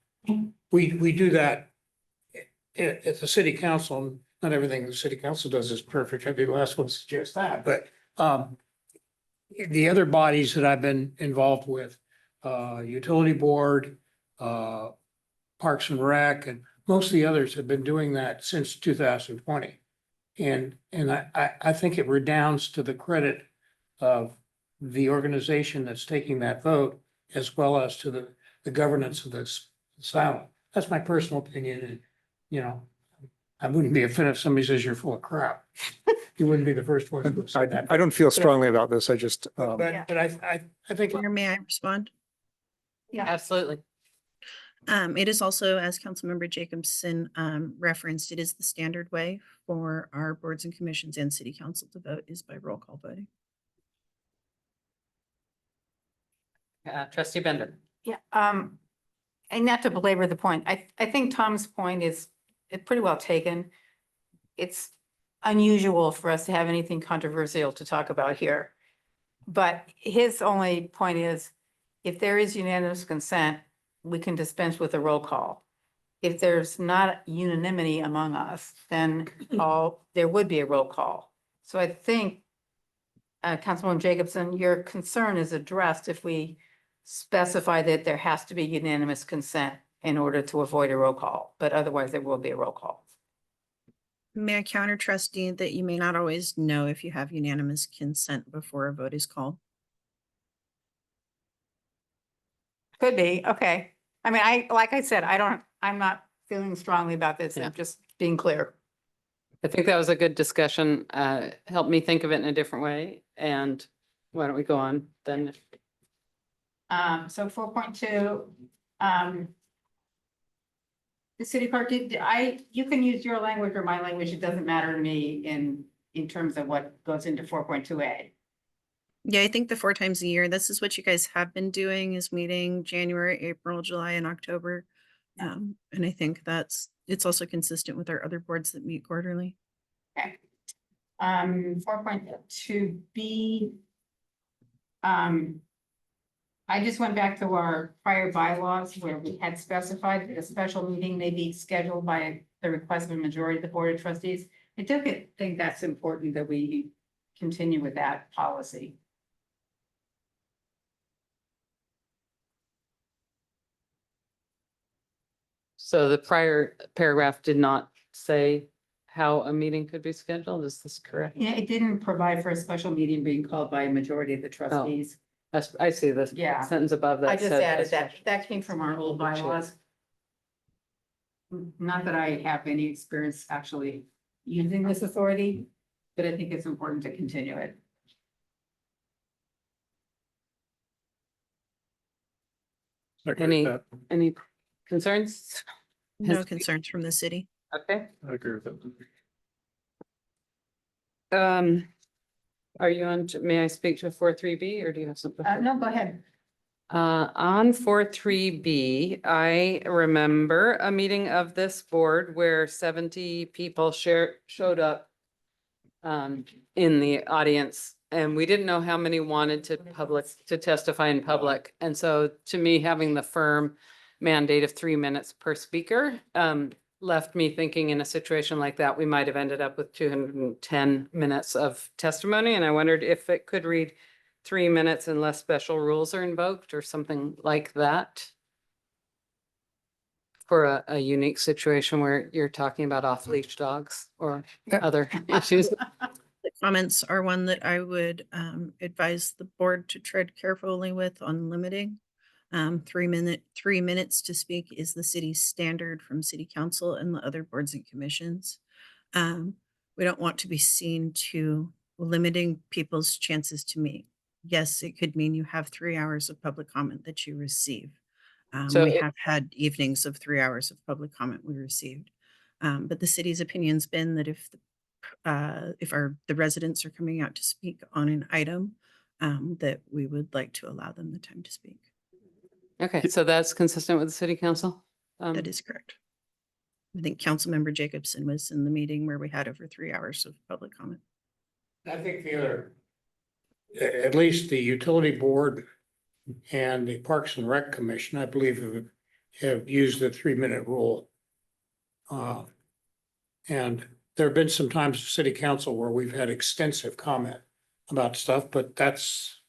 we do that at the city council. And not everything the city council does is perfect. I'd be the last one to suggest that, but the other bodies that I've been involved with, utility board, Parks and Rec, and most of the others have been doing that since 2020. And I think it redounds to the credit of the organization that's taking that vote, as well as to the governance of this asylum. That's my personal opinion, and, you know, I wouldn't be offended if somebody says you're full of crap. You wouldn't be the first one to say that. I don't feel strongly about this. I just, But I think. Mayor, may I respond? Absolutely. It is also, as Councilmember Jacobson referenced, it is the standard way for our boards and commissions and city council to vote is by roll call voting. Trustee Bender. Yeah, and not to belabor the point, I think Tom's point is pretty well taken. It's unusual for us to have anything controversial to talk about here. But his only point is, if there is unanimous consent, we can dispense with a roll call. If there's not unanimity among us, then there would be a roll call. So I think, Councilwoman Jacobson, your concern is addressed if we specify that there has to be unanimous consent in order to avoid a roll call, but otherwise there will be a roll call. May I counter, trustee, that you may not always know if you have unanimous consent before a vote is called? Could be, okay. I mean, like I said, I'm not feeling strongly about this. Yeah. I'm just being clear. I think that was a good discussion. Helped me think of it in a different way. And why don't we go on then? So 4.2, the city clerk, you can use your language or my language. It doesn't matter to me in terms of what goes into 4.2A. Yeah, I think the 4 times a year, this is what you guys have been doing, is meeting January, April, July, and October. And I think it's also consistent with our other boards that meet quarterly. Okay. 4.2B. I just went back to our prior bylaws where we had specified that a special meeting may be scheduled by the request of a majority of the Board of Trustees. I do think that's important that we continue with that policy. So the prior paragraph did not say how a meeting could be scheduled. Is this correct? Yeah, it didn't provide for a special meeting being called by a majority of the trustees. I see this Yeah. sentence above that. I just said added as that. much. That came from our old bylaws. Not that I have any experience actually using this authority, but I think it's important to continue it. I agree with that. Any concerns? No Has- concerns from the city. Okay. I agree with that. Are you on, may I speak to 4.3B or do you have something? No, go ahead. On 4.3B, I remember a meeting of this board where 70 people showed up in the audience, and we didn't know how many wanted to testify in public. And so to me, having the firm mandate of 3 minutes per speaker left me thinking in a situation like that, we might have ended up with 210 minutes of testimony. And I wondered if it could read 3 minutes unless special rules are invoked or something like that. For a unique situation where you're talking about off-leash dogs or other issues. The comments are one that I would advise the board to tread carefully with on limiting. 3 minutes to speak is the city's standard from city council and the other boards and commissions. We don't want to be seen to limiting people's chances to meet. Yes, it could mean you have 3 hours of public comment that you receive. So We it- have had evenings of 3 hours of public comment we received. But the city's opinion's been that if the residents are coming out to speak on an item, that we would like to allow them the time to speak. Okay, so that's consistent with the city council? That is correct. I think Councilmember Jacobson was in the meeting where we had over 3 hours of public comment. I think the other, at least the utility board and the Parks and Rec Commission, I believe, have used the 3-minute rule. And there have been some times of city council where we've had extensive comment about stuff, but that's,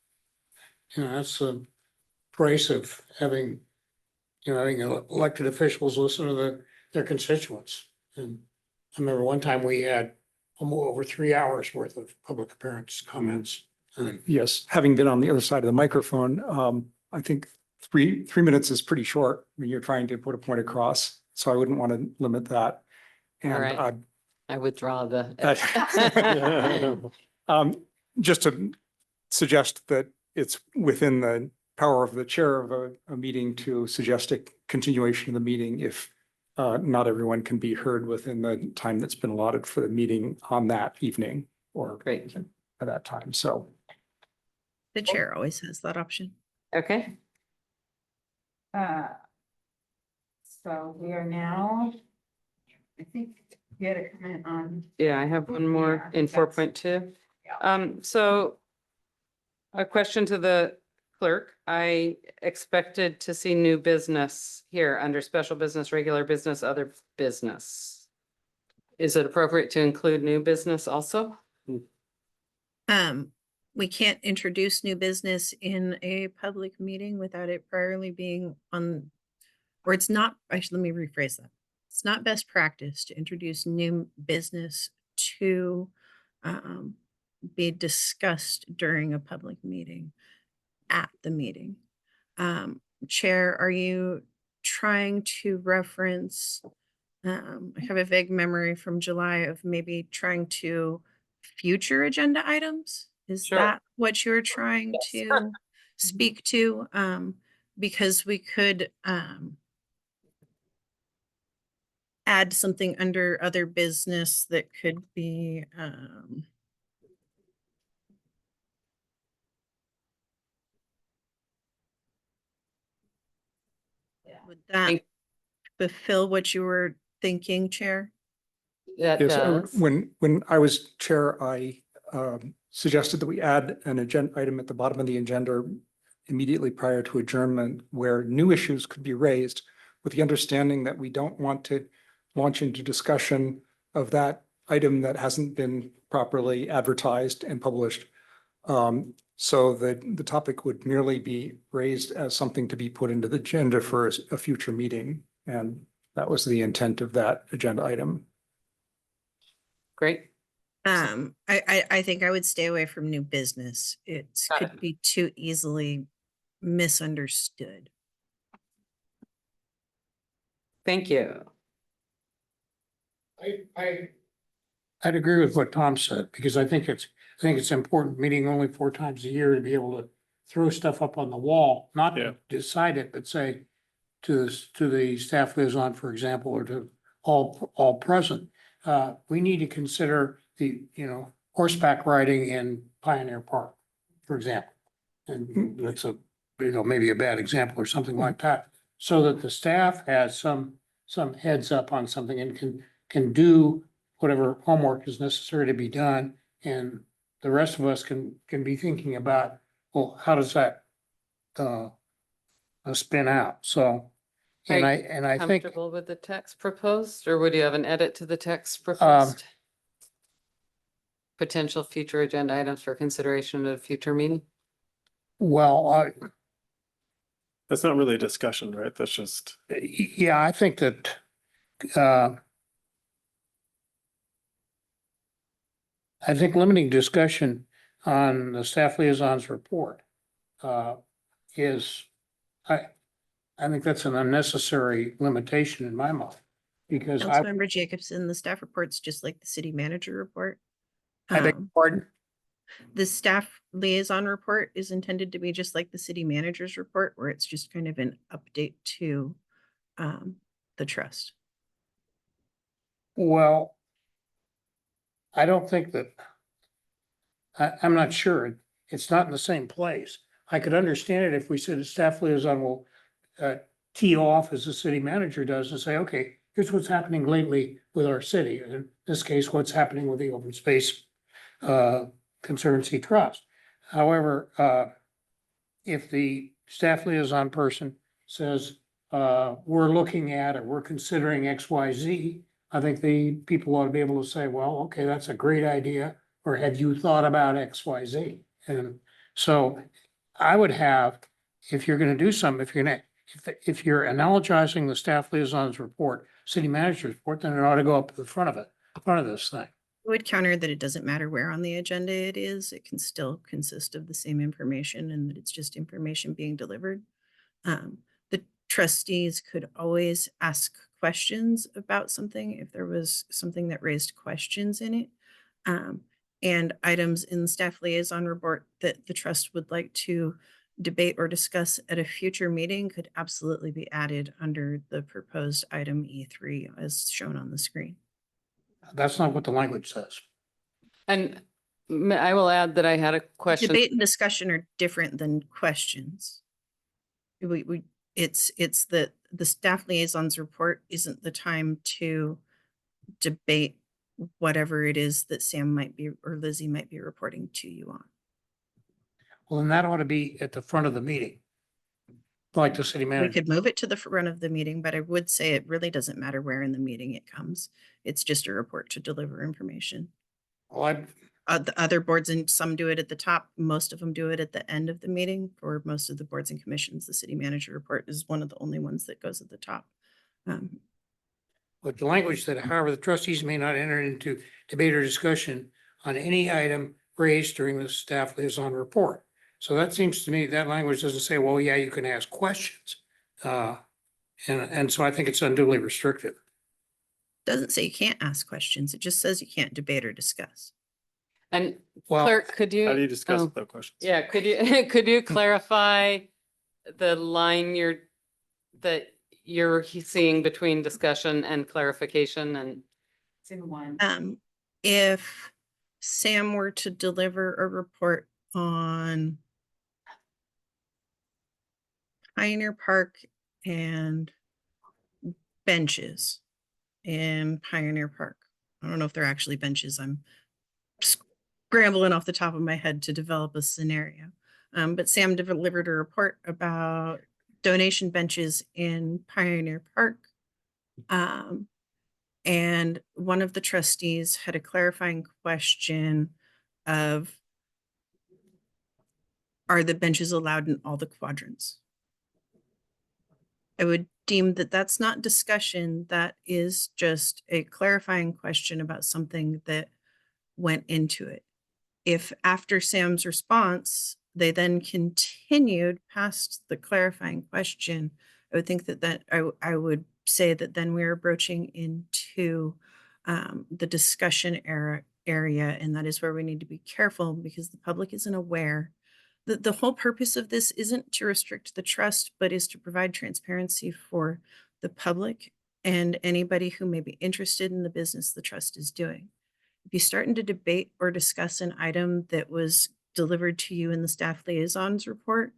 that's the price of having, having elected officials listen to their constituents. And I remember one time we had over 3 hours worth of public appearance comments. And Yes, having been on the other side of the microphone, I think three minutes is pretty short when you're trying to put a point across. So I wouldn't want to limit that. All And right. I withdraw the. just to suggest that it's within the power of the chair of a meeting to suggest a continuation of the meeting if not everyone can be heard within the time that's been allotted for the meeting on that evening or Great. at that time. So The chair always has that option. Okay, So we are now, I think you had a comment on. yeah, I have one more in Yeah, four that's- point two. So a question to the clerk. I expected to see new business here under special business, regular business, other business. Is it appropriate to include new business also? We can't introduce new business in a public meeting without it priorly being on, or it's not, actually, let me rephrase that. It's not best practice to introduce new business to be discussed during a public meeting at the meeting. Chair, are you trying to reference, I have a vague memory from July of maybe trying to future agenda items? Is Sure. that what you're trying to speak to? Because we could add something under other business that could be would that Thank- fulfill what you were thinking, Chair? That yes, does. when I was chair, I suggested that we add an agenda item at the bottom of the agenda immediately prior to adjournment where new issues could be raised with the understanding that we don't want to launch into discussion of that item that hasn't been properly advertised and published. So that the topic would merely be raised as something to be put into the agenda for a future meeting. And that was the intent of that agenda item. Great. I think I would stay away from new business. It Got could it. be too easily misunderstood. Thank you. I'd agree with what Tom said, because I think it's important, meeting only 4 times a year, to be able to throw stuff up on the wall, not Yeah. to decide it, but say to the staff liaison, for example, or to all present. We need to consider the, horseback riding in Pioneer Park, for example. And that's maybe a bad example or something like that, so that the staff has some heads up on something and can do whatever homework is necessary to be done. And the rest of us can be thinking about, well, how does that spin out? So, and I think, Comfortable with the text proposed, or would you have an edit to the text proposed? Potential future agenda items for consideration at a future meeting? well, That's not really a discussion, right? That's just, yeah, I think that, I think limiting discussion on the staff liaison's report is, I think that's an unnecessary limitation in my mind. Because Councilmember Jacobson, the staff report's just like the city manager report. I beg Um, your pardon? The staff liaison report is intended to be just like the city manager's report, where it's just kind of an update to the trust. Well, I don't think that, I'm not sure. It's not in the same place. I could understand it if we said a staff liaison will tee off as the city manager does and say, okay, here's what's happening lately with our city. In this case, what's happening with the open space Conservancy Trust. However, if the staff liaison person says, we're looking at or we're considering XYZ, I think the people ought to be able to say, well, okay, that's a great idea. Or have you thought about XYZ? And so I would have, if you're gonna do something, if you're analogizing the staff liaison's report, city manager's report, then it ought to go up to the front of this thing. I would counter that it doesn't matter where on the agenda it is, it can still consist of the same information and that it's just information being delivered. The trustees could always ask questions about something if there was something that raised questions in it. And items in the staff liaison report that the trust would like to debate or discuss at a future meeting could absolutely be added under the proposed item E3 as shown on the screen. That's not what the language says. And I will add that I had a question. Debate and discussion are different than questions. It's the staff liaison's report isn't the time to debate whatever it is that Sam might be, or Lizzie might be reporting to you on. Well, then that ought to be at the front of the meeting. Like the city We manager. could move it to the front of the meeting, but I would say it really doesn't matter where in the meeting it comes. It's just a report to deliver information. Well, The other boards, and some do it at the top, most of them do it at the end of the meeting. For most of the boards and commissions, the city manager report is one of the only ones that goes at the top. But the language that, however, the trustees may not enter into debate or discussion on any item raised during the staff liaison report. So that seems to me, that language doesn't say, well, yeah, you can ask questions. And so I think it's unduly restrictive. Doesn't say you can't ask questions. It just says you can't debate or discuss. And Well, clerk, could you? How do you discuss oh, without questions? Yeah, could you, could you clarify the line that you're seeing between discussion and clarification and? It's in one. If Sam were to deliver a report on Pioneer Park and benches in Pioneer Park. I don't know if they're actually benches. I'm scrambling off the top of my head to develop a scenario. But Sam delivered a report about donation benches in Pioneer Park. And one of the trustees had a clarifying question of, are the benches allowed in all the quadrants? I would deem that that's not discussion. That is just a clarifying question about something that went into it. If after Sam's response, they then continued past the clarifying question, I would think that I would say that then we're broaching into the discussion area, and that is where we need to be careful because the public isn't aware. The whole purpose of this isn't to restrict the trust, but is to provide transparency for the public and anybody who may be interested in the business the trust is doing. If you're starting to debate or discuss an item that was delivered to you in the staff liaison's report,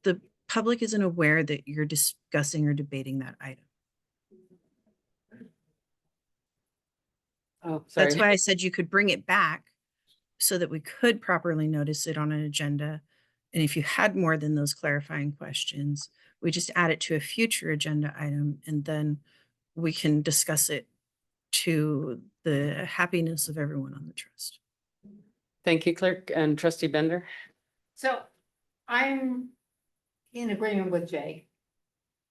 the public isn't aware that you're discussing or debating that item. Oh, sorry. That's why I said you could bring it back so that we could properly notice it on an agenda. And if you had more than those clarifying questions, we just add it to a future agenda item and then we can discuss it to the happiness of everyone on the trust. Thank you, clerk and trustee Bender. So I'm in agreement with Jake.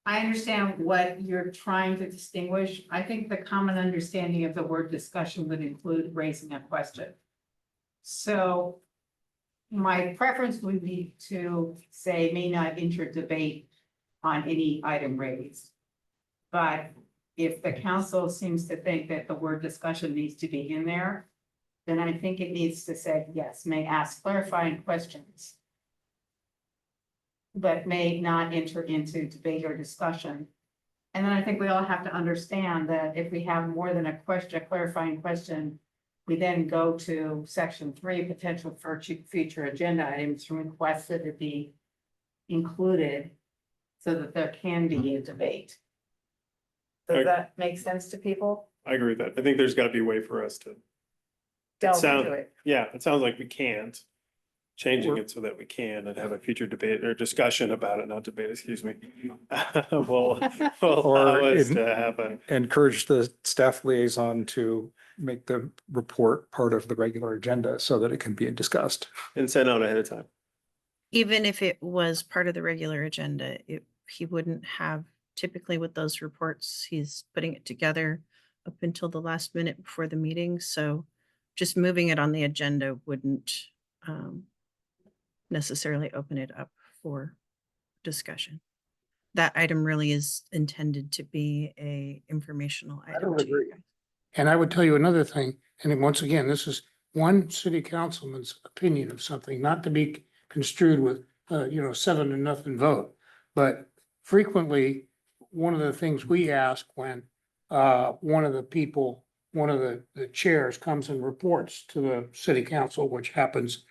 I understand what you're trying to distinguish. I think the common understanding of the word discussion would include raising a question. So my preference would be to say may not enter debate on any item raised. But if the council seems to think that the word discussion needs to be in there, then I think it needs to say, yes, may ask clarifying questions, but may not enter into debate or discussion. And then I think we all have to understand that if we have more than a question, a clarifying question, we then go to section 3, potential for future agenda items, request that it be included so that there can be a debate. Does that make sense to people? I agree with that. I think there's gotta be a way for us to, Delve sound- into it. yeah, it sounds like we can't. Changing it so that we can and have a future debate or discussion about it, not debate, excuse me. Will allow Or us in- to happen. Encourage the staff liaison to make the report part of the regular agenda so that it can be discussed. And send out ahead of time. Even if it was part of the regular agenda, he wouldn't have, typically with those reports, he's putting it together up until the last minute before the meeting. So just moving it on the agenda wouldn't necessarily open it up for discussion. That item really is intended to be a informational item. don't to you agree. guys. And I would tell you another thing, and then once again, this is one city councilman's opinion of something, not to be construed with, 7-0 vote. But frequently, one of the things we ask when, one of the chairs comes and reports to the city council, which happens,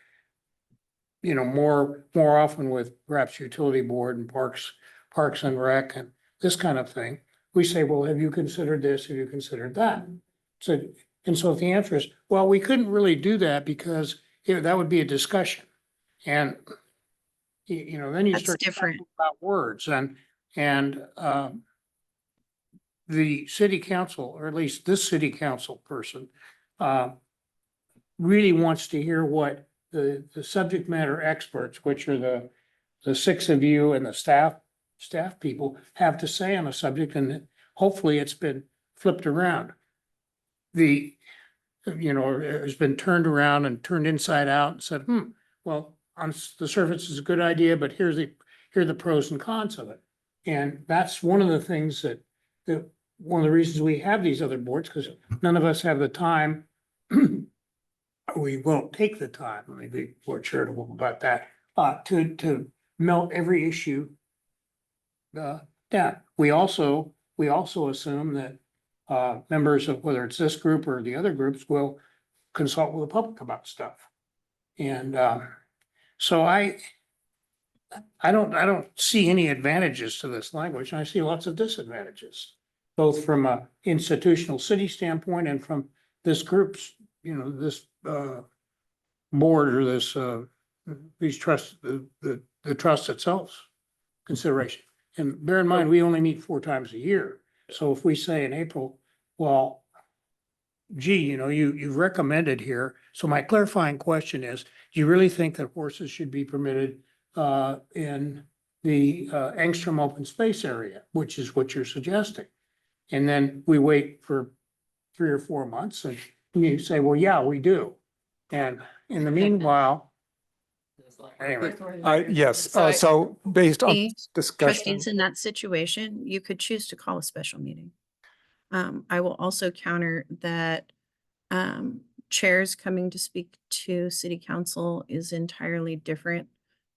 more often with perhaps utility board and parks and rec and this kind of thing. We say, well, have you considered this? Have you considered that? So, and so if the answer is, well, we couldn't really do that because that would be a discussion. And then you That's start different. talking about words and the city council, or at least this city council person, really wants to hear what the subject matter experts, which are the 6 of you and the staff people have to say on a subject, and hopefully it's been flipped around. It's been turned around and turned inside out and said, well, on the surface it's a good idea, but here are the pros and cons of it. And that's one of the things that one of the reasons we have these other boards, because none of us have the time. We won't take the time, let me be more charitable about that, to melt every issue down. We also assume that members of, whether it's this group or the other groups, will consult with the public about stuff. And so I don't see any advantages to this language, and I see lots of disadvantages, both from a institutional city standpoint and from this group's, this board or these trusts, the trust itself consideration. And bear in mind, we only meet 4 times a year. So if we say in April, well, gee, you've recommended here. So my clarifying question is, do you really think that horses should be permitted in the Angstrom open space area, which is what you're suggesting? And then we wait for 3 or 4 months and you say, well, yeah, we do. And in the meanwhile, anyway. Yes, So I- so based on Hey, discussion, Trustees, in that situation, you could choose to call a special meeting. I will also counter that chairs coming to speak to city council is entirely different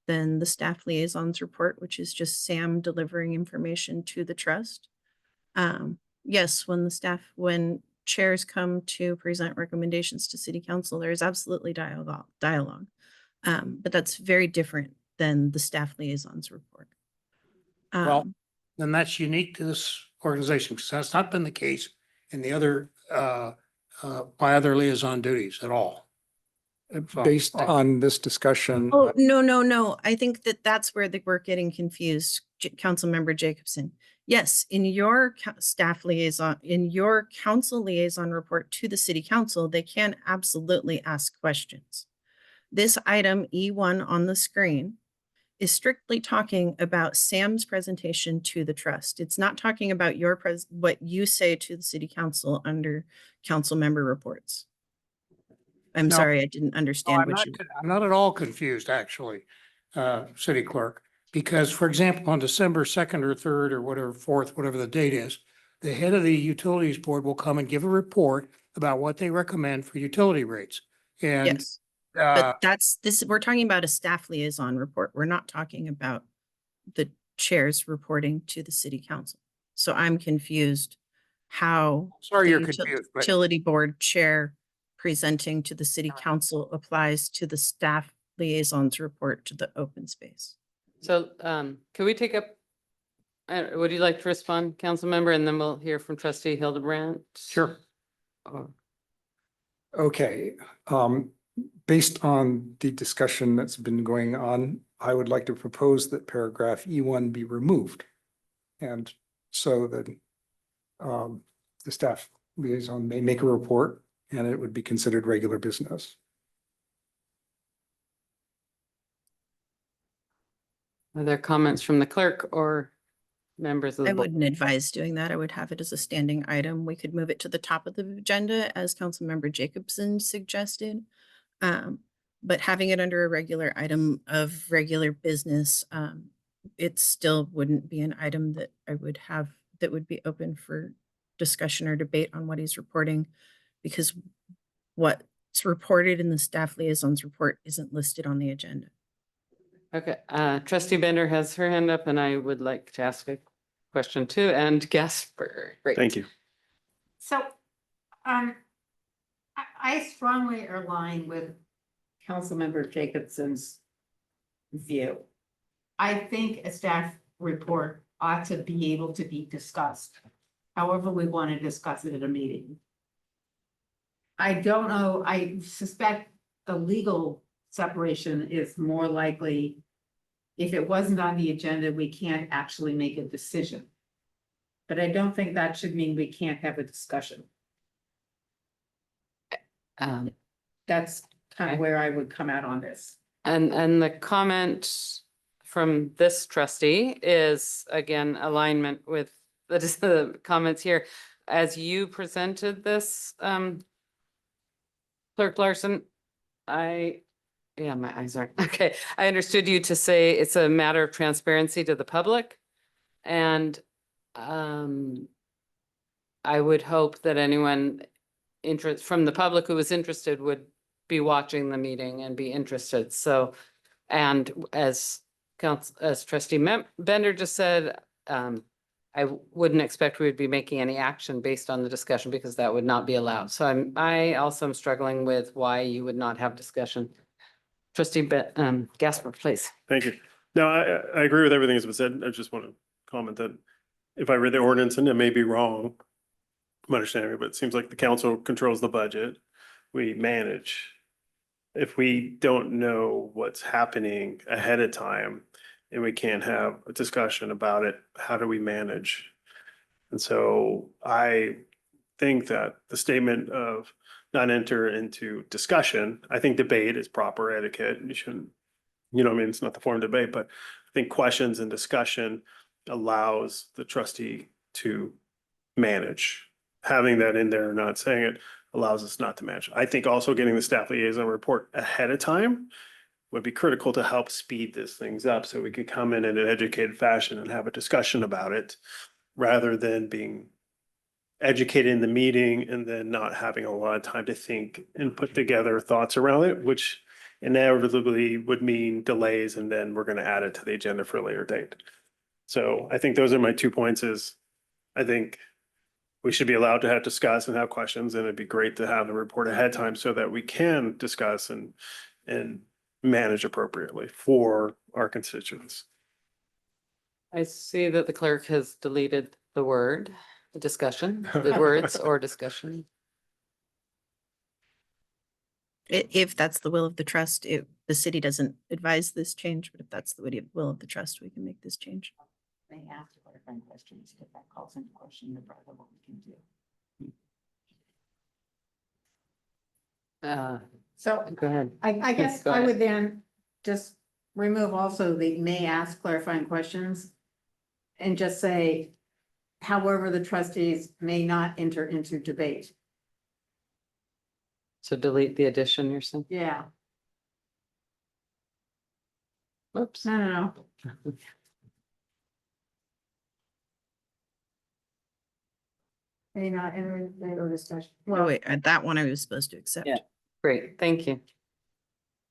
than the staff liaisons report, which is just Sam delivering information to the trust. Yes, when chairs come to present recommendations to city council, there is absolutely dialogue. But that's very different than the staff liaisons report. Well, then that's unique to this organization, because that's not been the case in the other, my other liaison duties at all. based on this discussion, Oh, no. I think that's where we're getting confused, Councilmember Jacobson. Yes, in your staff liaison, in your council liaison report to the city council, they can absolutely ask questions. This item E1 on the screen is strictly talking about Sam's presentation to the trust. It's not talking about what you say to the city council under council member reports. I'm No. sorry, I didn't understand I'm what not, you. I'm not at all confused, actually, city clerk, because for example, on December 2nd or 3rd or whatever, 4th, whatever the date is, the head of the utilities board will come and give a report about what they recommend for utility rates. And Yes, uh, but we're talking about a staff liaison report. We're not talking about the chairs reporting to the city council. So I'm confused how sorry the you're confused, but utility board chair presenting to the city council applies to the staff liaisons report to the open space. So, can we take up, would you like to respond, council member, and then we'll hear from trustee Hildebrandt? sure. Or- Okay, based on the discussion that's been going on, I would like to propose that paragraph E1 be removed. And so that the staff liaison may make a report and it would be considered regular business. Are there comments from the clerk or members of I the board? wouldn't advise doing that. I would have it as a standing item. We could move it to the top of the agenda as Councilmember Jacobson suggested. But having it under a regular item of regular business, it still wouldn't be an item that I would have, that would be open for discussion or debate on what he's reporting, because what's reported in the staff liaison's report isn't listed on the agenda. Okay, trustee Bender has her hand up and I would like to ask a question too, and Gasper. Great. Thank you. So, I strongly align with Councilmember Jacobson's view. I think a staff report ought to be able to be discussed, however we want to discuss it at a meeting. I don't know, I suspect the legal separation is more likely. If it wasn't on the agenda, we can't actually make a decision. But I don't think that should mean we can't have a discussion. Um, That's kind Okay. of where I would come out on this. and the comment from this trustee is again, alignment with the comments here. As you presented this, Clerk Larson, yeah, my eyes aren't, okay. I understood you to say it's a matter of transparency to the public. And I would hope that anyone from the public who was interested would be watching the meeting and be interested. So, and as trustee Bender just said, I wouldn't expect we would be making any action based on the discussion because that would not be allowed. So I also am struggling with why you would not have discussion. Trustee Gasper, please. Thank you. No, I agree with everything that's been said. I just want to comment that if I read the ordinance and it may be wrong, I'm understanding, but it seems like the council controls the budget. We manage. If we don't know what's happening ahead of time and we can't have a discussion about it, how do we manage? And so I think that the statement of not enter into discussion, I think debate is proper etiquette. You shouldn't, you know what I mean? It's not the form of debate, but I think questions and discussion allows the trustee to manage. Having that in there, not saying it, allows us not to manage. I think also getting the staff liaison report ahead of time would be critical to help speed this things up so we could come in an educated fashion and have a discussion about it rather than being educated in the meeting and then not having a lot of time to think and put together thoughts around it, which inevitably would mean delays, and then we're going to add it to the agenda for a later date. So I think those are my 2 points is I think we should be allowed to discuss and have questions, and it'd be great to have the report ahead of time so that we can discuss and manage appropriately for our constituents. I see that the clerk has deleted the word, discussion, the words or discussion. If that's the will of the trust, the city doesn't advise this change, but if that's the will of the trust, we can make this change. They ask clarifying questions, if that calls into question the part of what we can do. So Go ahead. I guess Go I ahead. would then just remove also the may ask clarifying questions and just say, however, the trustees may not enter into debate. So delete the addition you're saying? Yeah, Whoops. no. May not enter into debate or discussion. Oh, Well, wait, that one I was supposed to accept. Yeah. Great, thank you.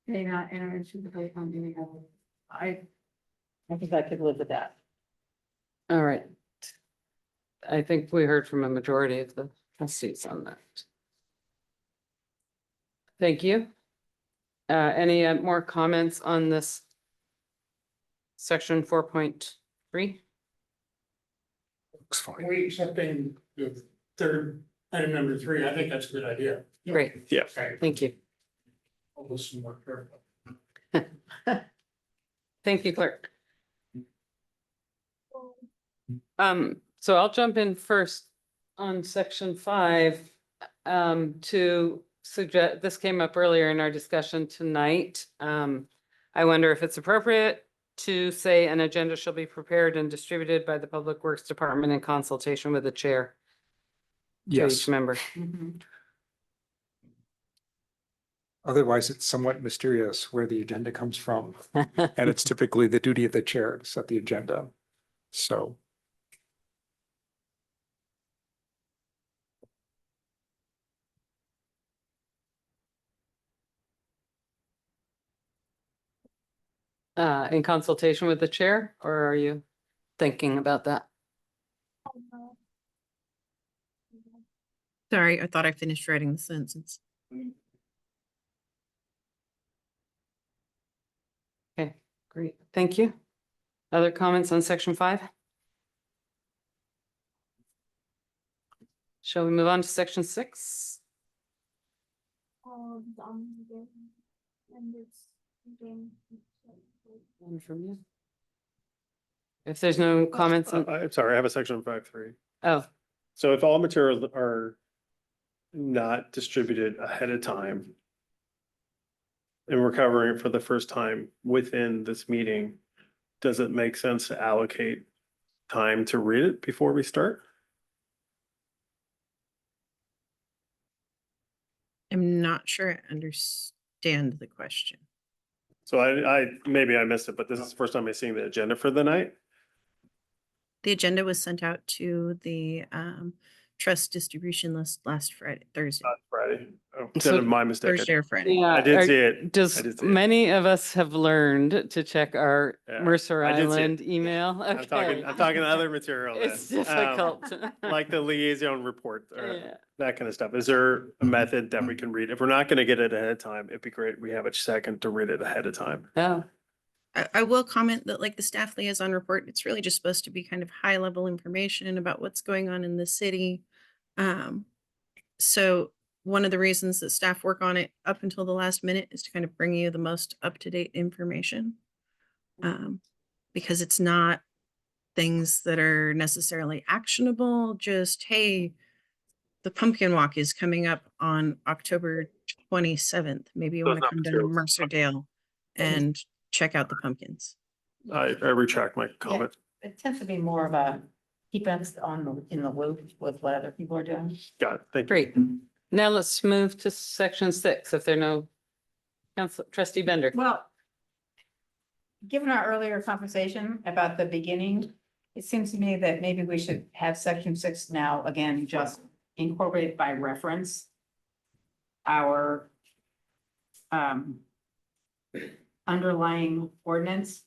may not enter into debate on any of it. I think I could live with that. All right. I think we heard from a majority of the trustees on that. Thank you. Any more comments on this? Section 4.3? Looks fine. We accepting the third item number 3, I think that's a good idea. Great, Yeah. Okay, thank you. I'll listen more carefully. Thank you, clerk. So I'll jump in first on section 5, to suggest, this came up earlier in our discussion tonight. I wonder if it's appropriate to say an agenda shall be prepared and distributed by the Public Works Department in consultation with the chair to Yes, each member. Mhm. otherwise it's somewhat mysterious where the agenda comes from. And it's typically the duty of the chair to set the agenda. So In consultation with the chair, or are you thinking about that? Sorry, I thought I finished writing the sentence. Okay, great, thank you. Other comments on section 5? Shall we move on to section 6? One from you. If there's no comments on, I'm sorry, I have a section 5.3. oh, So if all materials are not distributed ahead of time, and we're covering it for the first time within this meeting, does it make sense to allocate time to read it before we start? I'm not sure I understand the question. So maybe I missed it, but this is the first time I'm seeing the agenda for the night. The agenda was sent out to the trust distribution list last Thursday, Not Friday. Oh, So- then my mistake. Thursday or Friday. yeah. I did are- see it. I Does, did see it. many of us have learned to check our Yeah, Mercer I did see it. Island email? I'm talking, Okay. I'm talking other material. It's then. difficult. Like the liaison report or Yeah. that kind of stuff. Is there a method that we can read? If we're not going to get it ahead of time, it'd be great. We have a second to read it ahead of time. Oh, I will comment that like the staff liaison report, it's really just supposed to be kind of high level information about what's going on in the city. So one of the reasons that staff work on it up until the last minute is to kind of bring you the most up-to-date information. Because it's not things that are necessarily actionable, just, hey, the pumpkin walk is coming up on October 27th. Maybe you So want it's to not come down to material. Mercerdale and check out the pumpkins. I retract my comment. It tends to be more of a keep us in the loop with what other people are doing. Got it. Thank you. great. Now let's move to section 6, if there are no council, trustee Bender. Well, given our earlier conversation about the beginning, it seems to me that maybe we should have section 6 now, again, just incorporate by reference our underlying ordinance.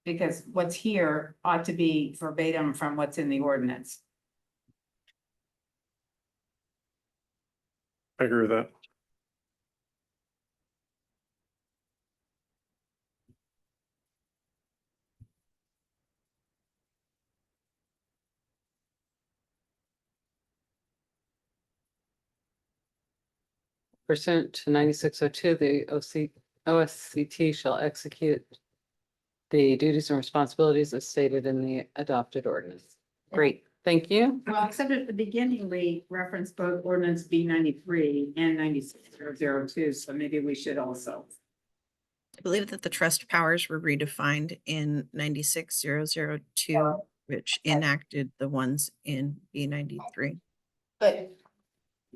Because what's here ought to be verbatim from what's in the ordinance. I agree with that. Pursuant to 9602, the OSCT shall execute the duties and responsibilities as stated in the adopted ordinance. Great, thank you. Well, except at the beginning, we referenced both ordinance B 93 and 9602, so maybe we should also. I believe that the trust powers were redefined in 96002, which enacted the ones in B93. But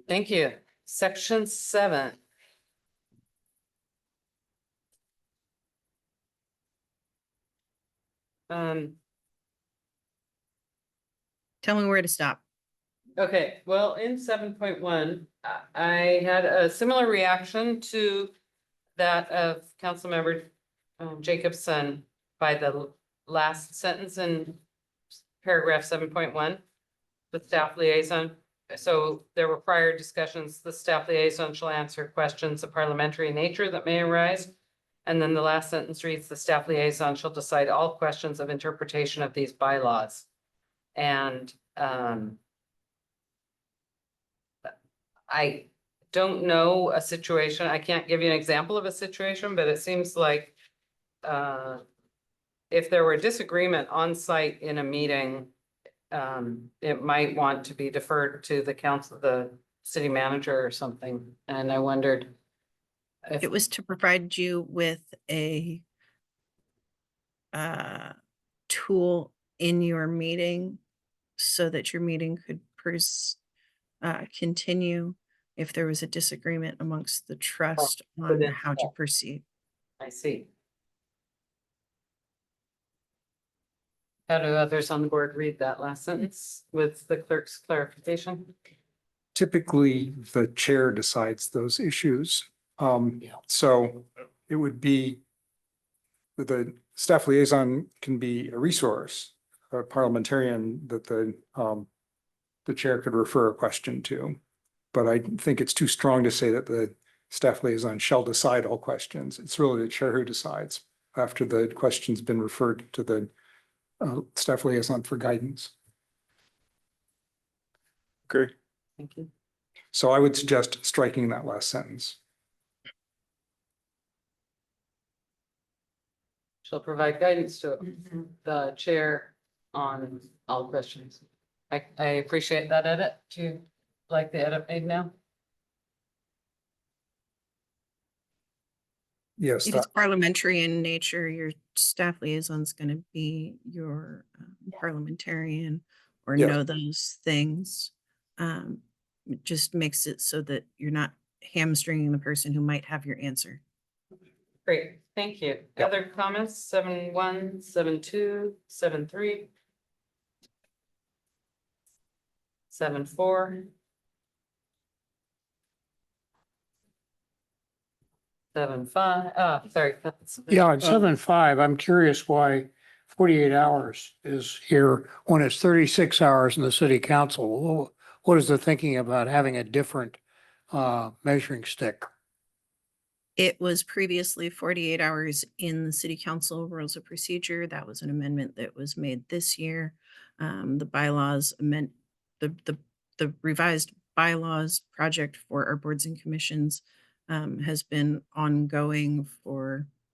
Thank you. Section 7. Tell me where to stop. Okay, well, in 7.1, I had a similar reaction to that of Councilmember Jacobson by the last sentence in paragraph 7.1, the staff liaison. So there were prior discussions, the staff liaison shall answer questions of parliamentary nature that may arise. And then the last sentence reads, the staff liaison shall decide all questions of interpretation of these bylaws. And I don't know a situation, I can't give you an example of a situation, but it seems like if there were disagreement on site in a meeting, it might want to be deferred to the council, the city manager or something. And I wondered if It was to provide you with a tool in your meeting so that your meeting could continue if there was a disagreement amongst the trust on within how to staff. proceed. I see. How do others on the board read that last sentence with the clerk's clarification? Typically, the chair decides those issues. So it would be the staff liaison can be a resource, a parliamentarian that the chair could refer a question to. But I think it's too strong to say that the staff liaison shall decide all questions. It's really the chair who decides after the question's been referred to the staff liaison for guidance. Agree. Thank you. So I would suggest striking that last sentence. Shall provide guidance to the chair on all questions. I appreciate that edit. Do you like the edit made now? Yes, If it's parliamentary in nature, your staff liaison is going to be your parliamentarian or Yes. know those things. It just makes it so that you're not hamstringing the person who might have your answer. Great, thank you. Yep. Other comments? 7.1, 7.2, 7.3. 7.4. 7.5, sorry. Yeah, at 7.5, I'm curious why 48 hours is here when it's 36 hours in the city council. What is the thinking about having a different measuring stick? It was previously 48 hours in the city council rules of procedure. That was an amendment that was made this year. The bylaws amend, the revised bylaws project for our boards and commissions has been ongoing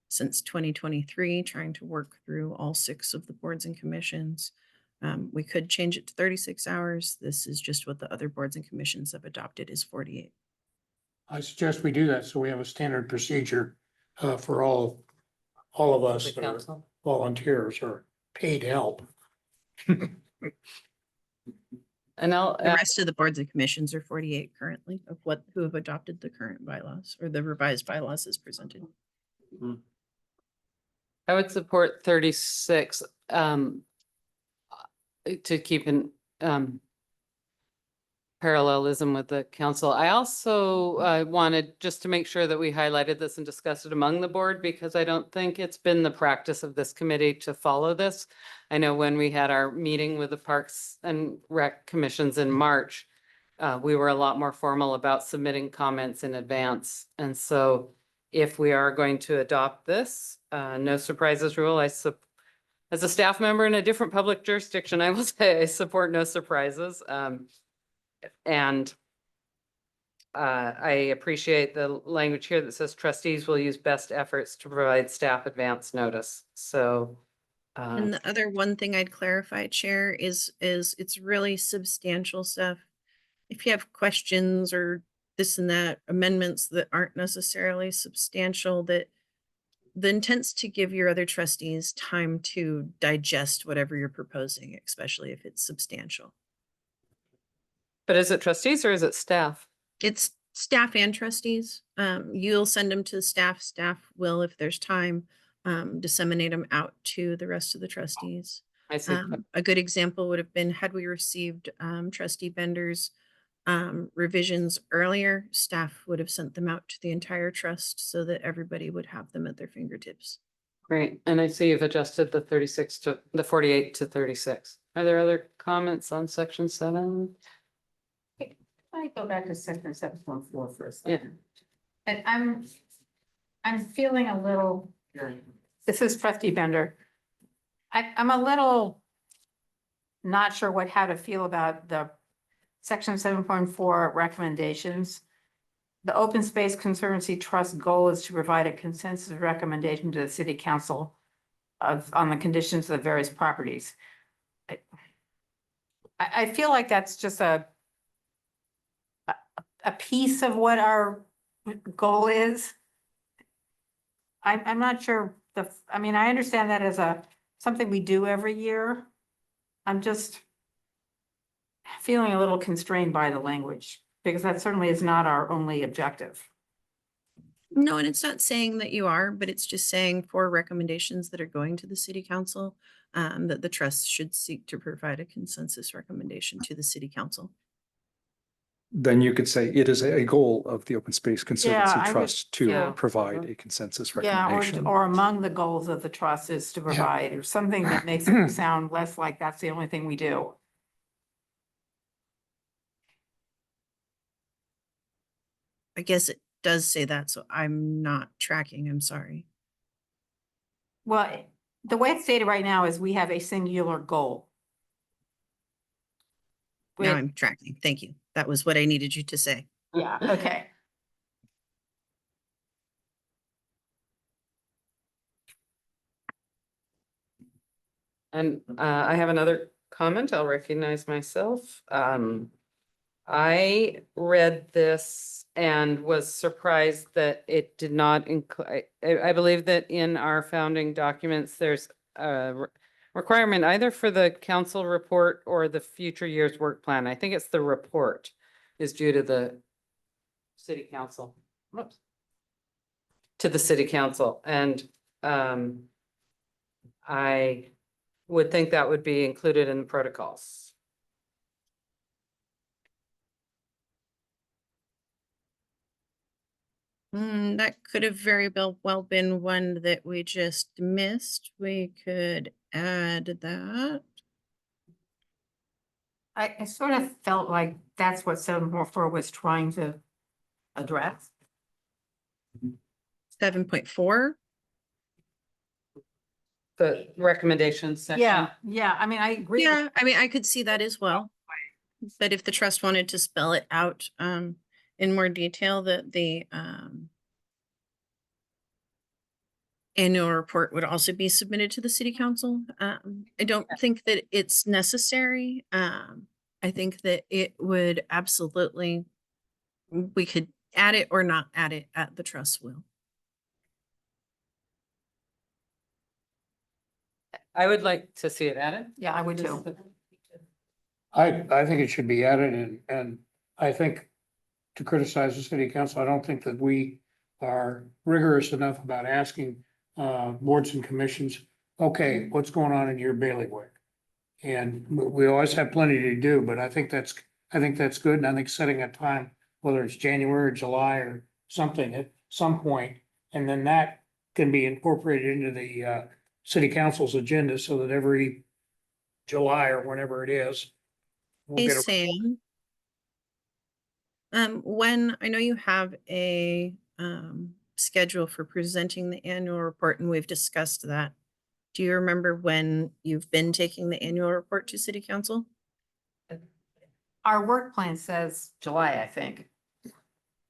since 2023, trying to work through all 6 of the boards and commissions. We could change it to 36 hours. This is just what the other boards and commissions have adopted is 48. I suggest we do that so we have a standard procedure for all of us The that are council. volunteers or paid help. And I'll, The rest of the boards and commissions are 48 currently who have adopted the current bylaws or the revised bylaws as presented. I would support 36 to keep in parallelism with the council. I also wanted just to make sure that we highlighted this and discussed it among the board because I don't think it's been the practice of this committee to follow this. I know when we had our meeting with the Parks and Rec commissions in March, we were a lot more formal about submitting comments in advance. And so if we are going to adopt this, no surprises rule, as a staff member in a different public jurisdiction, I will say I support no surprises. And I appreciate the language here that says trustees will use best efforts to provide staff advance notice. So. And the other one thing I'd clarify, Chair, is it's really substantial stuff. If you have questions or this and that, amendments that aren't necessarily substantial, that the intent's to give your other trustees time to digest whatever you're proposing, especially if it's substantial. But is it trustees or is it staff? It's staff and trustees. You'll send them to staff. Staff will, if there's time, disseminate them out to the rest of the trustees. I see. A good example would have been had we received trustee Bender's revisions earlier, staff would have sent them out to the entire trust so that everybody would have them at their fingertips. Great. And I see you've adjusted the 36 to the 48 to 36. Are there other comments on section 7? I go back to section 7.4 for a Yeah. second. And I'm feeling a little, this is trustee Bender. I'm a little not sure how to feel about the section 7.4 recommendations. The Open Space Conservancy Trust goal is to provide a consensus recommendation to the city council on the conditions of the various properties. I feel like that's just a piece of what our goal is. I'm not sure I mean, I understand that as something we do every year. I'm just feeling a little constrained by the language because that certainly is not our only objective. No, and it's not saying that you are, but it's just saying for recommendations that are going to the city council, that the trust should seek to provide a consensus recommendation to the city council. Then you could say it is a goal of the Open Space Conservancy I would- Trust to yeah. provide a consensus Yeah, recommendation. or among the goals of the trust is to provide, or something that makes it sound less like that's the only thing we do. I guess it does say that, so I'm not tracking, I'm sorry. Well, the way it's stated right now is we have a singular goal. Now Wait. I'm tracking, thank you. That was what I needed you to say. Yeah, okay. And I have another comment. I'll recognize myself. I read this and was surprised that it did not include, I believe that in our founding documents, there's a requirement either for the council report or the future year's work plan. I think it's the report is due to the city council. Whoops. To the city council. And I would think that would be included in the protocols. That could have very well been one that we just missed. We could add that. I sort of felt like that's what 7.4 was trying to address. 7.4. The recommendations section. Yeah, I mean, I agree. Yeah, I mean, I could see that as well. But if the trust wanted to spell it out in more detail, the annual report would also be submitted to the city council. I don't think that it's necessary. I think that it would absolutely, we could add it or not add it at the trust will. I would like to see it added. Yeah, I would too. I think it should be added and I think to criticize the city council, I don't think that we are rigorous enough about asking boards and commissions, okay, what's going on in your bailiwick? And we always have plenty to do, but I think that's good. And I think setting a time, whether it's January or July or something at some point, and then that can be incorporated into the city council's agenda so that every July or whenever it is. we'll Hey, get a- Sam. When I know you have a schedule for presenting the annual report, and we've discussed that. Do you remember when you've been taking the annual report to city council? Our work plan says July, I think.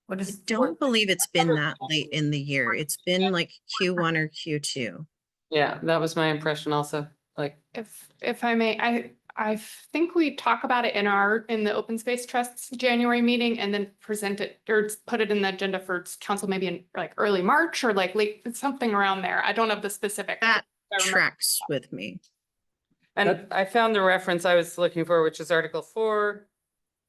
What I is? don't believe it's been that late in the year. It's been like Q1 or Q2. Yeah, that was my impression also, like. If I may, I think we talk about it in the Open Space Trust's January meeting and then present it or put it in the agenda for council maybe in like early March or like late, something around there. I don't have the specific. That I remember. tracks with me. And I found the reference I was looking for, which is Article 4,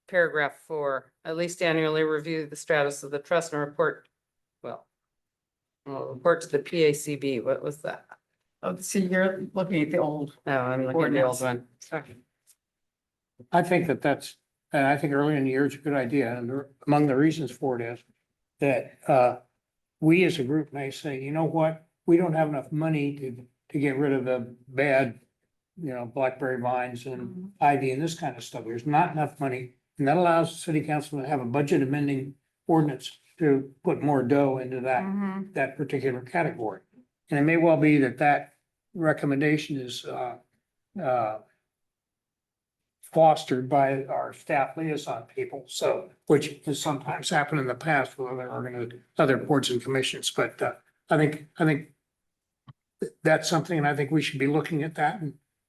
paragraph 4, at least annually review the status of the trust and report, report to the PACB. What was that? Oh, see, you're looking at the old. Oh, I'm looking at the old Ordinance. one. Sorry. I think and I think early in the year it's a good idea, and among the reasons for it is that, we as a group may say, you know what, we don't have enough money to get rid of the bad, blackberry vines and ivy and this kind of stuff. There's not enough money, and that allows the city council to have a budget amending ordinance to put more dough into that particular category. And it may well be that recommendation is, fostered by our staff liaison people, so, which has sometimes happened in the past with other boards and commissions, but, I think that's something, and I think we should be looking at that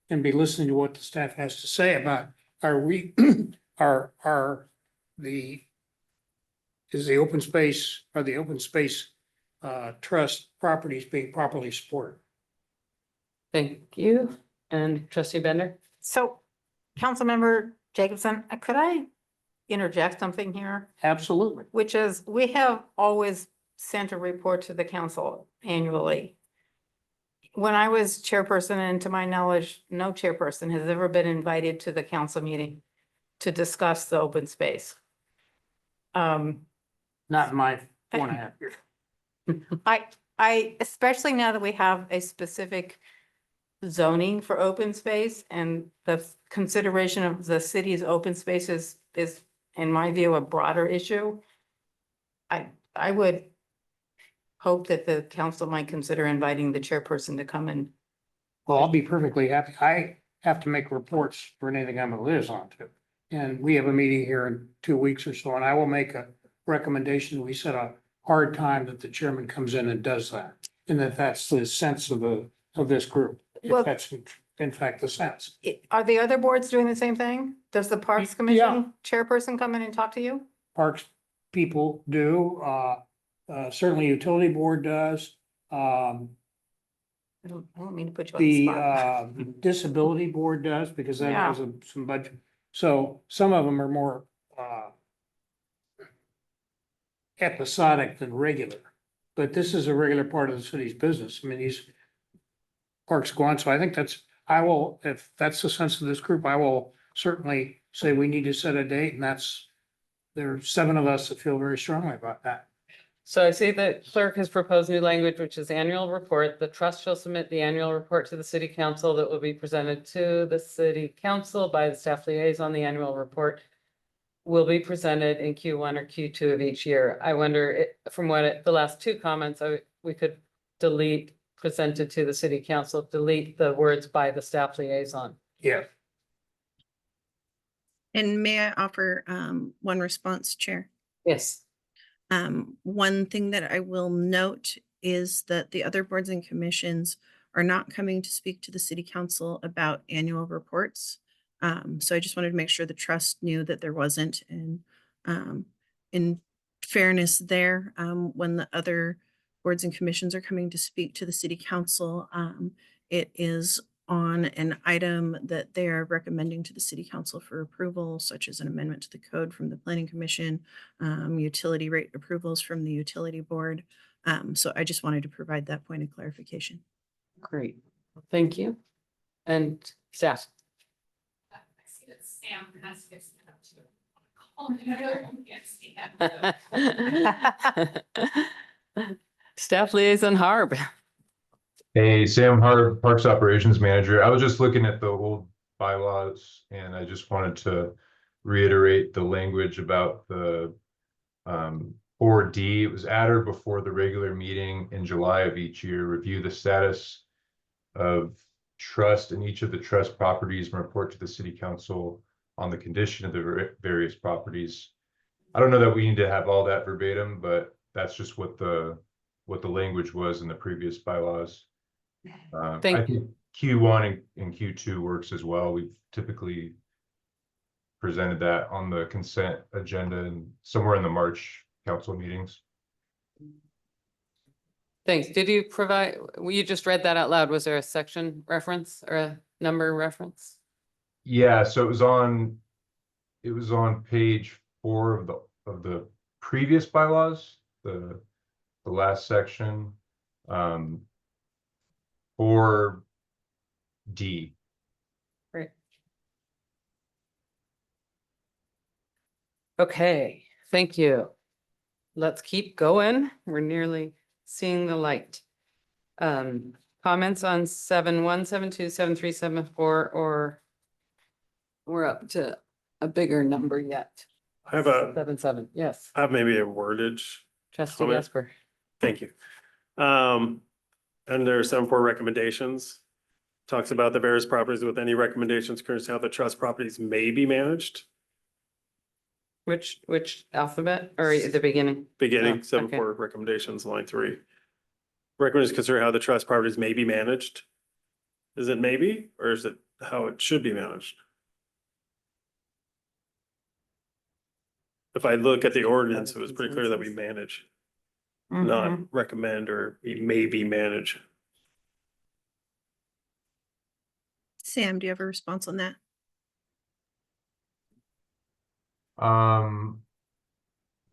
and be listening to what the staff has to say about, is the open space trust properties being properly supported? Thank you. And trustee Bender? So, Councilmember Jacobson, could I interject something here? Absolutely. Which is, we have always sent a report to the council annually. When I was chairperson, and to my knowledge, no chairperson has ever been invited to the council meeting to discuss the open space. Not in my 4.5 years. I, especially now that we have a specific zoning for open space and the consideration of the city's open spaces is, in my view, a broader issue. I would hope that the council might consider inviting the chairperson to come in. Well, I'll be perfectly happy. I have to make reports for anything I'm a liaison to. And we have a meeting here in 2 weeks or so, and I will make a recommendation. We set a hard time that the chairman comes in and does that. And that's the sense of this group, Well- if that's in fact the sense. Are the other boards doing the same thing? Does the Parks Yeah. Commission chairperson come in and talk to you? Parks people do, certainly utility board does. I don't mean to put you on the The spot. disability board does, because that Yeah. has some budget. So some of them are more episodic than regular. But this is a regular part of the city's business. I mean, these parks go on. So I think if that's the sense of this group, I will certainly say we need to set a date, and there are 7 of us that feel very strongly about that. So I see that clerk has proposed new language, which is annual report. The trust shall submit the annual report to the city council that will be presented to the city council by the staff liaison. The annual report will be presented in Q1 or Q2 of each year. I wonder, from the last 2 comments, we could delete presented to the city council, delete the words by the staff liaison. Yeah. And may I offer one response, Chair? Yes. One thing that I will note is that the other boards and commissions are not coming to speak to the city council about annual reports. So I just wanted to make sure the trust knew that there wasn't. And in fairness there, when the other boards and commissions are coming to speak to the city council, it is on an item that they are recommending to the city council for approval, such as an amendment to the code from the planning commission, utility rate approvals from the utility board. So I just wanted to provide that point of clarification. Great. Thank you. And staff. I see that Sam has his hand up. Staff liaison Harb. Hey, Sam Hart, Parks Operations Manager. I was just looking at the old bylaws and I just wanted to reiterate the language about the 4D. It was at or before the regular meeting in July of each year. Review the status of trust in each of the trust properties and report to the city council on the condition of the various properties. I don't know that we need to have all that verbatim, but that's just what the language was in the previous bylaws. I think Q1 and Q2 works as well. We've typically presented that on the consent agenda and somewhere in the March council meetings. Thanks. Did you provide, you just read that out loud. Was there a section reference or a number reference? Yeah, so it was on page 4 of the previous bylaws, the last section. for D. Great. Okay, thank you. Let's keep going. We're nearly seeing the light. Comments on 7.1, 7.2, 7.3, 7.4, or we're up to a bigger number yet. I have 7.7, yes. maybe a wordage. Trustee comment. Gasper. Thank you. Under 7.4 recommendations, talks about the various properties with any recommendations concerning how the trust properties may be managed. Which alphabet or the beginning? Beginning, Oh, 7.4 recommendations, line 3. Recommendations concerning how the trust properties may be managed. Is it maybe, or is it how it should be managed? If I look at the ordinance, it was pretty clear that we manage, not Mhm. recommend or we maybe manage. Sam, do you have a response on that?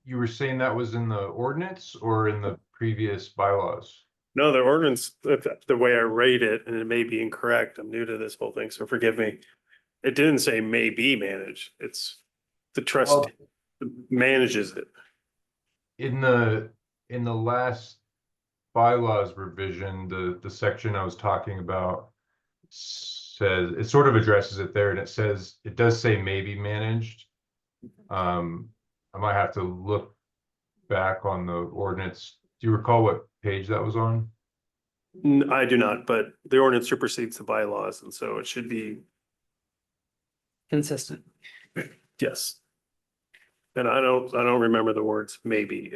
You were saying that was in the ordinance or in the previous bylaws? No, the ordinance, the way I read it, and it may be incorrect, I'm new to this whole thing, so forgive me. It didn't say may be managed, it's the trust manages it. In the last bylaws revision, the section I was talking about says, it sort of addresses it there, and it says, it does say may be managed. I might have to look back on the ordinance. Do you recall what page that was on? I do not, but the ordinance supersedes the bylaws, and so it should be, Consistent. yes. And I don't remember the words maybe,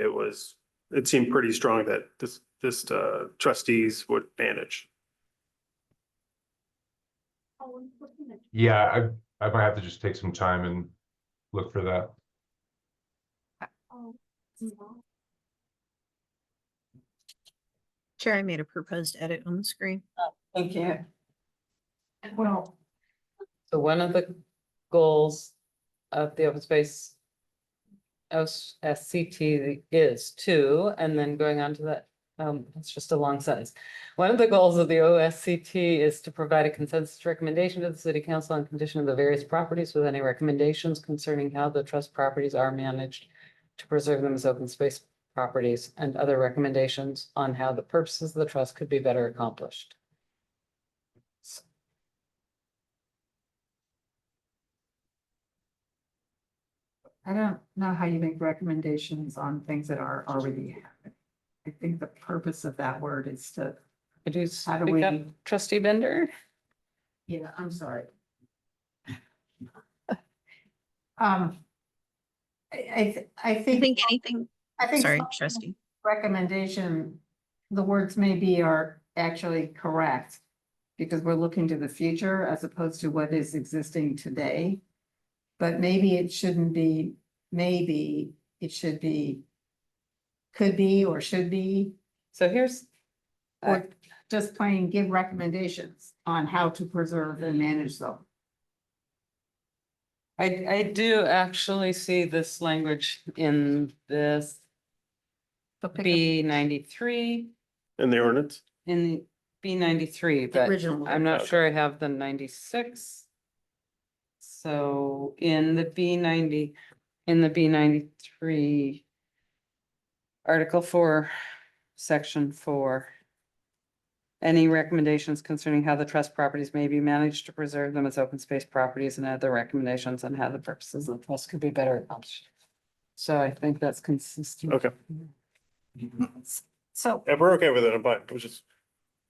it seemed pretty strong that this trustees would manage. Yeah, I might have to just take some time and look for that. Chair, I made a proposed edit on the screen. Thank you. Well, So one of the goals of the open space SCT is to, and then going on to that, it's just a long sentence. One of the goals of the OSCT is to provide a consensus recommendation to the city council on condition of the various properties with any recommendations concerning how the trust properties are managed to preserve them as open space properties and other recommendations on how the purposes of the trust could be better accomplished. I don't know how you make recommendations on things that are already happening. I think the purpose of that word is to, I do How do speak up, we- trustee Bender? yeah, I'm sorry. I I think, think anything, I think. sorry, some trustee. Recommendation, the words maybe are actually correct. Because we're looking to the future as opposed to what is existing today. But maybe it shouldn't be, maybe it should be. Could be or should be, So here's, or just plain give recommendations on how to preserve and manage them. I do actually see this language in this So pick up B93, In the ordinance, in B93, the but original. I'm not Okay. sure I have the 96. So in the B93, Article 4, Section 4. Any recommendations concerning how the trust properties may be managed to preserve them as open space properties and other recommendations on how the purposes of the trust could be better accomplished. So I think that's consistent. okay, So, if we're okay with it, I'm fine, I was just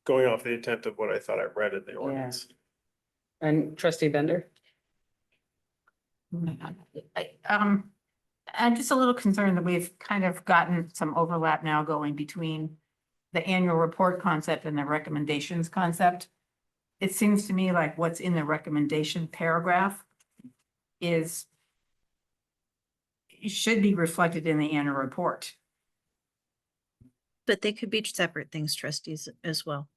going off the intent of what I thought I read in the ordinance. And trustee Bender? I'm just a little concerned that we've kind of gotten some overlap now going between the annual report concept and the recommendations concept. It seems to me like what's in the recommendation paragraph is it should be reflected in the annual report. But they could be separate things, trustees, as well.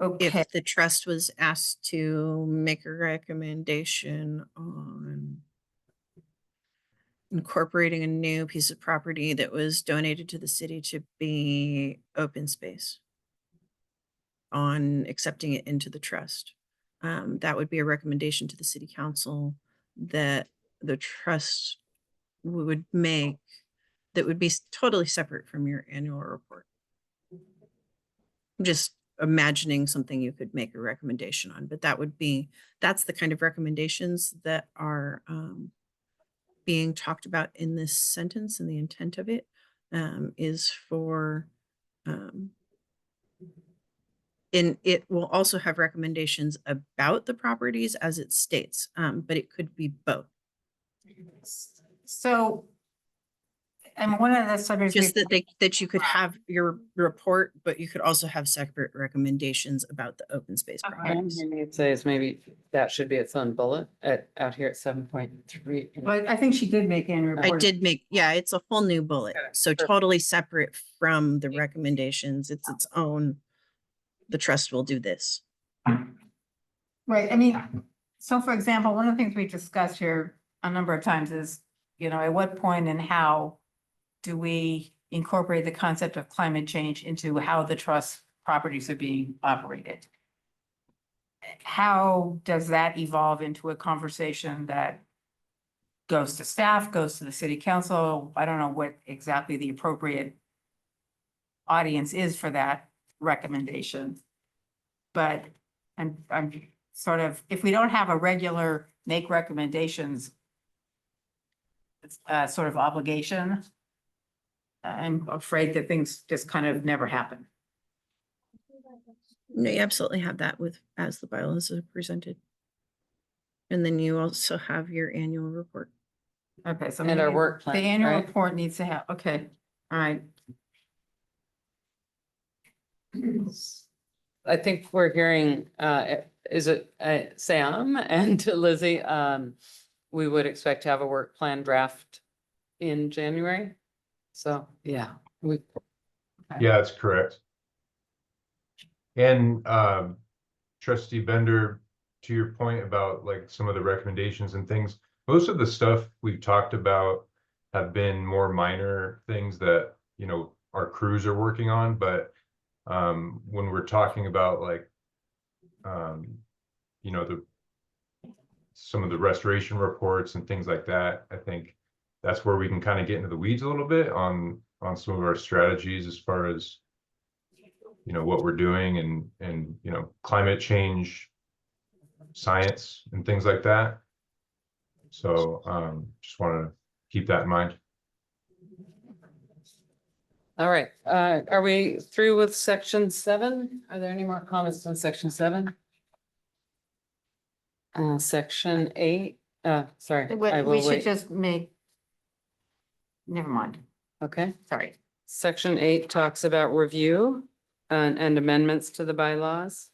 Okay, If the trust was asked to make a recommendation on incorporating a new piece of property that was donated to the city to be open space on accepting it into the trust. That would be a recommendation to the city council that the trust would make that would be totally separate from your annual report. I'm just imagining something you could make a recommendation on, but that's the kind of recommendations that are being talked about in this sentence, and the intent of it is for and it will also have recommendations about the properties as it states, but it could be both. So, and one of the subjects. Just that you could have your report, but you could also have separate recommendations about the open space Okay. properties. I'd say is maybe that should be its own bullet out here at 7.3. But I think she did make annual I report. did make, yeah, it's a whole new bullet, so totally separate from the recommendations. It's its own. The trust will do this. Right, I mean, so for example, one of the things we discussed here a number of times is, at what point and how do we incorporate the concept of climate change into how the trust properties are being operated? How does that evolve into a conversation that goes to staff, goes to the city council? I don't know what exactly the appropriate audience is for that recommendation. But I'm sort of, if we don't have a regular make recommendations sort of obligation, I'm afraid that things just kind of never happen. No, you absolutely have that as the bylaws are presented. And then you also have your annual report. Okay, so And our maybe work plan, the annual right? report needs to have, okay, all right. I think we're hearing, is it Sam and Lizzie? We would expect to have a work plan draft in January. So, yeah, Yeah, that's correct. And trustee Bender, to your point about like some of the recommendations and things, most of the stuff we've talked about have been more minor things that, our crews are working on, but when we're talking about like, some of the restoration reports and things like that, I think that's where we can kind of get into the weeds a little bit on some of our strategies as far as, what we're doing and, climate change, science and things like that. So, just want to keep that in mind. all right. Are we through with section 7? Are there any more comments on section 7? Section 8, sorry, I We will should wait. just make, never mind, Okay. sorry. Section 8 talks about review and amendments to the bylaws.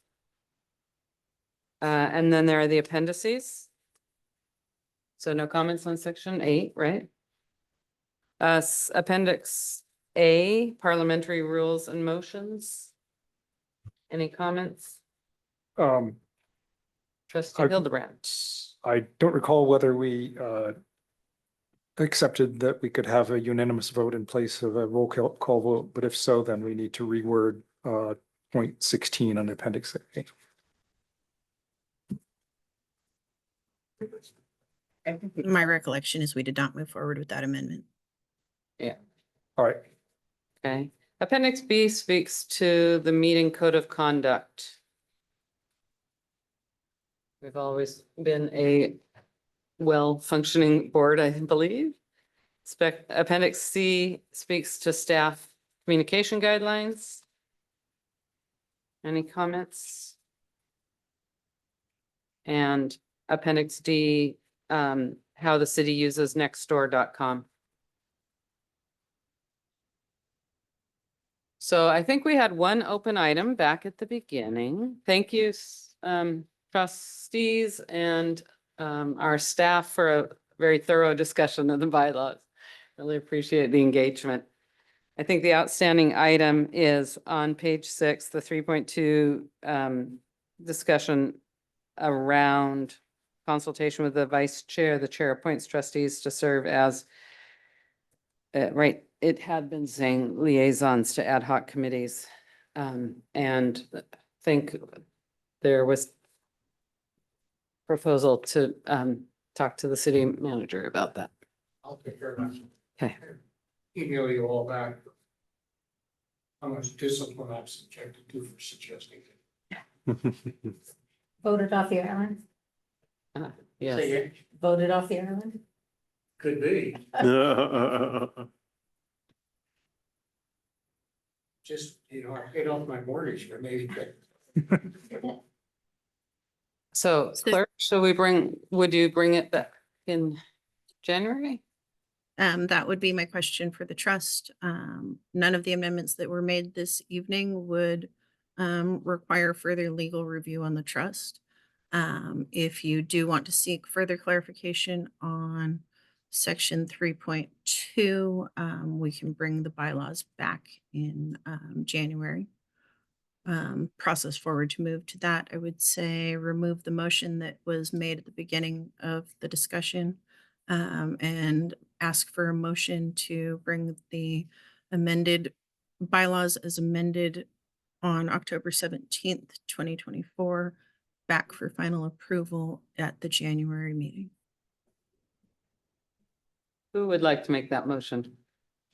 And then there are the appendices. So no comments on section 8, right? Appendix A, parliamentary rules and motions. Any comments? Trustee I- Hildebrand. I don't recall whether we accepted that we could have a unanimous vote in place of a roll call vote, but if so, then we need to reword point 16 on appendix A. My recollection is we did not move forward with that amendment. All right. Okay. Appendix B speaks to the meeting code of conduct. We've always been a well-functioning board, I believe. Appendix C speaks to staff communication guidelines. Any comments? And Appendix D, how the city uses nextdoor.com. So I think we had one open item back at the beginning. Thank you, trustees and our staff for a very thorough discussion of the bylaws. Really appreciate the engagement. I think the outstanding item is on page 6, the 3.2 discussion around consultation with the vice chair. The chair appoints trustees to serve as right, it had been saying liaisons to ad hoc committees. And I think there was proposal to, talk to the city manager about that. I'll take care of that. Okay. Email you all back. How much discipline I've subjected to for suggesting it. Voted off the island? Yes. Say it. Voted off the island? Could be, just, I paid off my mortgage, but maybe. So clerk, would you bring it back in January? That would be my question for the trust. None of the amendments that were made this evening would require further legal review on the trust. If you do want to seek further clarification on section 3.2, we can bring the bylaws back in January. Process forward to move to that, I would say remove the motion that was made at the beginning of the discussion, and ask for a motion to bring the amended bylaws as amended on October 17th, 2024, back for final approval at the January meeting. Who would like to make that motion?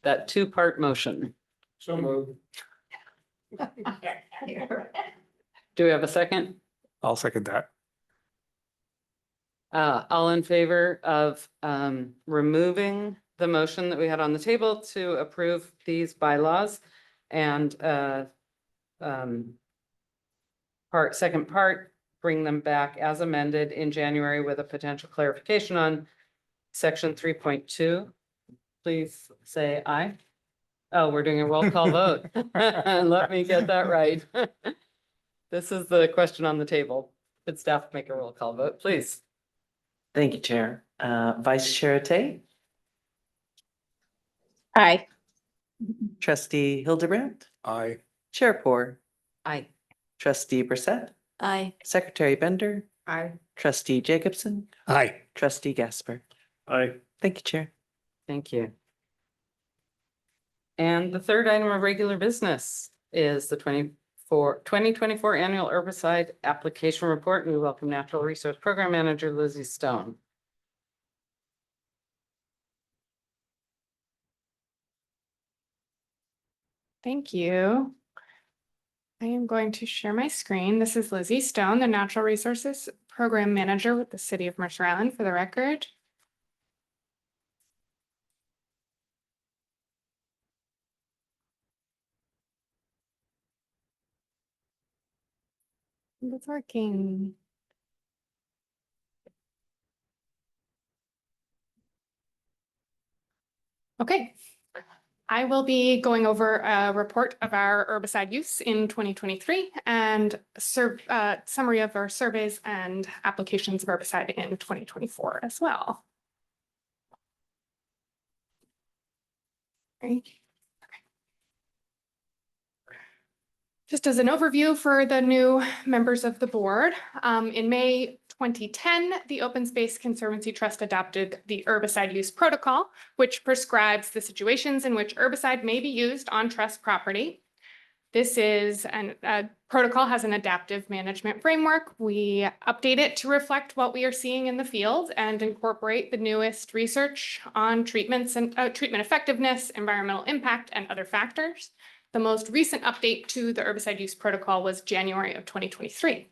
That two-part motion? So moved. Do we have a second? I'll second that. All in favor of removing the motion that we had on the table to approve these bylaws and second part, bring them back as amended in January with a potential clarification on section 3.2. Please say aye. Oh, we're doing a roll call vote. Let me get that right. This is the question on the table. Could staff make a roll call vote, please? Thank you, Chair. Vice Chair Tay, Aye. Trustee Hildebrand, Aye. Chair Poor, Aye. Trustee Brissette, Aye. Secretary Bender, Aye. Trustee Jacobson, Aye. Trustee Gasper. Thank you, Chair. Thank you. And the third item of regular business is the 2024 annual herbicide application report. And we welcome Natural Resource Program Manager Lizzie Stone. Thank you. I am going to share my screen. This is Lizzie Stone, the Natural Resources Program Manager with the City of Mercer Island, for the record. It's working. Okay. I will be going over a report of our herbicide use in 2023 and summary of our surveys and applications of herbicide in 2024 as well. Okay. Just as an overview for the new members of the board, in May 2010, the Open Space Conservancy Trust adopted the Herbicide Use Protocol, which prescribes the situations in which herbicide may be used on trust property. This is a protocol has an adaptive management framework. We update it to reflect what we are seeing in the field and incorporate the newest research on treatments and treatment effectiveness, environmental impact, and other factors. The most recent update to the herbicide use protocol was January of 2023.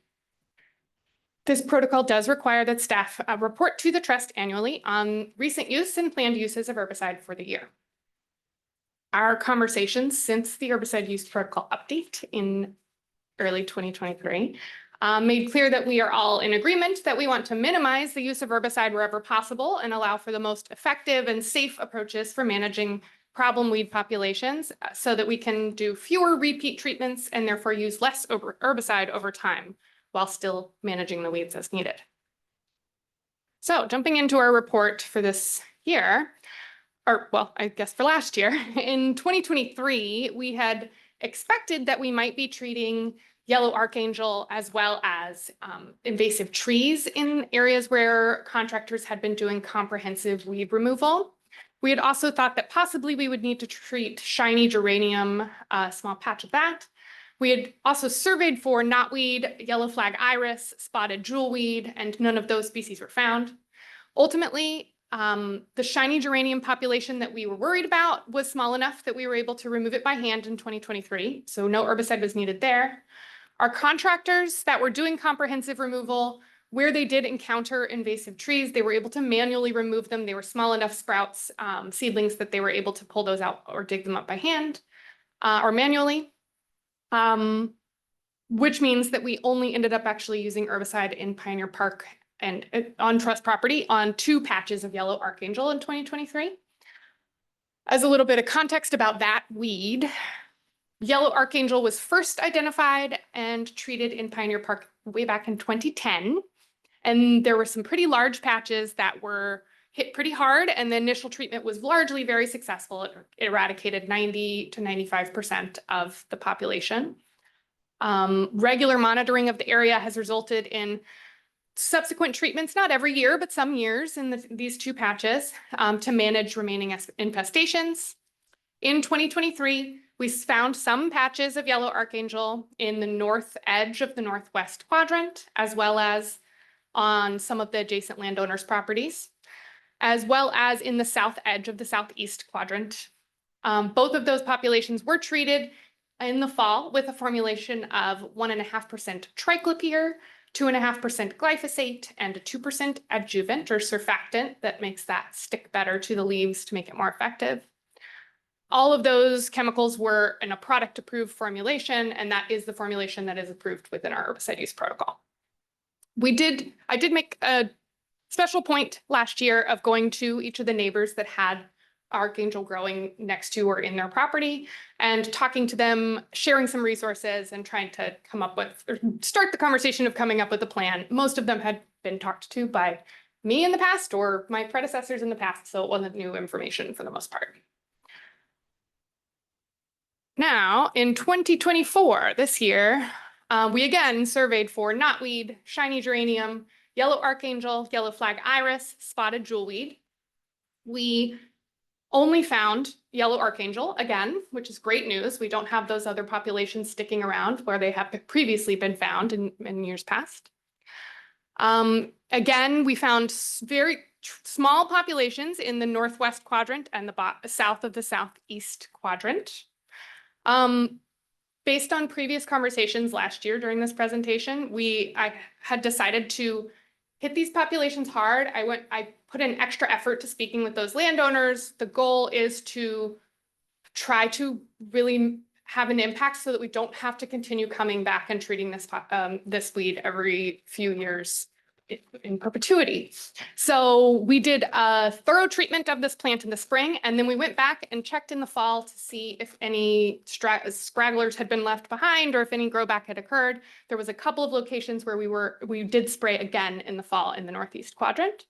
This protocol does require that staff report to the trust annually on recent use and planned uses of herbicide for the year. Our conversations since the herbicide use protocol update in early 2023 made clear that we are all in agreement that we want to minimize the use of herbicide wherever possible and allow for the most effective and safe approaches for managing problem weed populations so that we can do fewer repeat treatments and therefore use less herbicide over time while still managing the weeds as needed. So jumping into our report for this year, or well, I guess for last year, in 2023, we had expected that we might be treating yellow archangel as well as invasive trees in areas where contractors had been doing comprehensive weed removal. We had also thought that possibly we would need to treat shiny geranium, a small patch of that. We had also surveyed for knotweed, yellow flag iris, spotted jewelweed, and none of those species were found. Ultimately, the shiny geranium population that we were worried about was small enough that we were able to remove it by hand in 2023, so no herbicide was needed there. Our contractors that were doing comprehensive removal, where they did encounter invasive trees, they were able to manually remove them. They were small enough sprouts, seedlings, that they were able to pull those out or dig them up by hand or manually. Which means that we only ended up actually using herbicide in Pioneer Park and on trust property on 2 patches of yellow archangel in 2023. As a little bit of context about that weed, yellow archangel was first identified and treated in Pioneer Park way back in 2010. And there were some pretty large patches that were hit pretty hard, and the initial treatment was largely very successful. It eradicated 90 to 95% of the population. Regular monitoring of the area has resulted in subsequent treatments, not every year, but some years in these 2 patches to manage remaining infestations. In 2023, we found some patches of yellow archangel in the north edge of the northwest quadrant, as well as on some of the adjacent landowners' properties, as well as in the south edge of the southeast quadrant. Both of those populations were treated in the fall with a formulation of 1.5% triclopyr, 2.5% glyphosate, and a 2% adjuvant or surfactant that makes that stick better to the leaves to make it more effective. All of those chemicals were in a product approved formulation, and that is the formulation that is approved within our herbicide use protocol. I did make a special point last year of going to each of the neighbors that had archangel growing next to or in their property and talking to them, sharing some resources and trying to come up with, or start the conversation of coming up with a plan. Most of them had been talked to by me in the past or my predecessors in the past, so it wasn't new information for the most part. Now, in 2024, this year, we again surveyed for knotweed, shiny geranium, yellow archangel, yellow flag iris, spotted jewelweed. We only found yellow archangel again, which is great news. We don't have those other populations sticking around where they have previously been found in years past. Again, we found very small populations in the northwest quadrant and the south of the southeast quadrant. Based on previous conversations last year during this presentation, I had decided to hit these populations hard. I put in extra effort to speaking with those landowners. The goal is to try to really have an impact so that we don't have to continue coming back and treating this weed every few years in perpetuity. So we did a thorough treatment of this plant in the spring, and then we went back and checked in the fall to see if any scragglers had been left behind or if any grow back had occurred. There was a couple of locations where we did spray again in the fall in the northeast quadrant.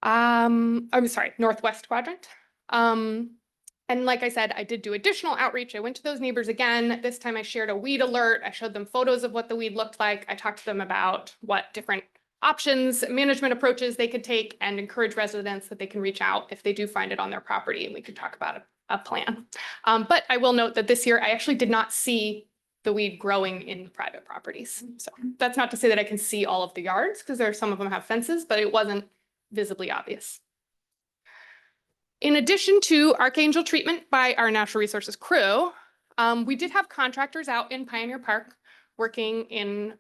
I'm sorry, northwest quadrant. And like I said, I did do additional outreach. I went to those neighbors again. This time I shared a weed alert. I showed them photos of what the weed looked like. I talked to them about what different options, management approaches they could take, and encourage residents that they can reach out if they do find it on their property, and we could talk about a plan. But I will note that this year I actually did not see the weed growing in private properties. So that's not to say that I can see all of the yards, because some of them have fences, but it wasn't visibly obvious. In addition to archangel treatment by our natural resources crew, we did have contractors out in Pioneer Park working in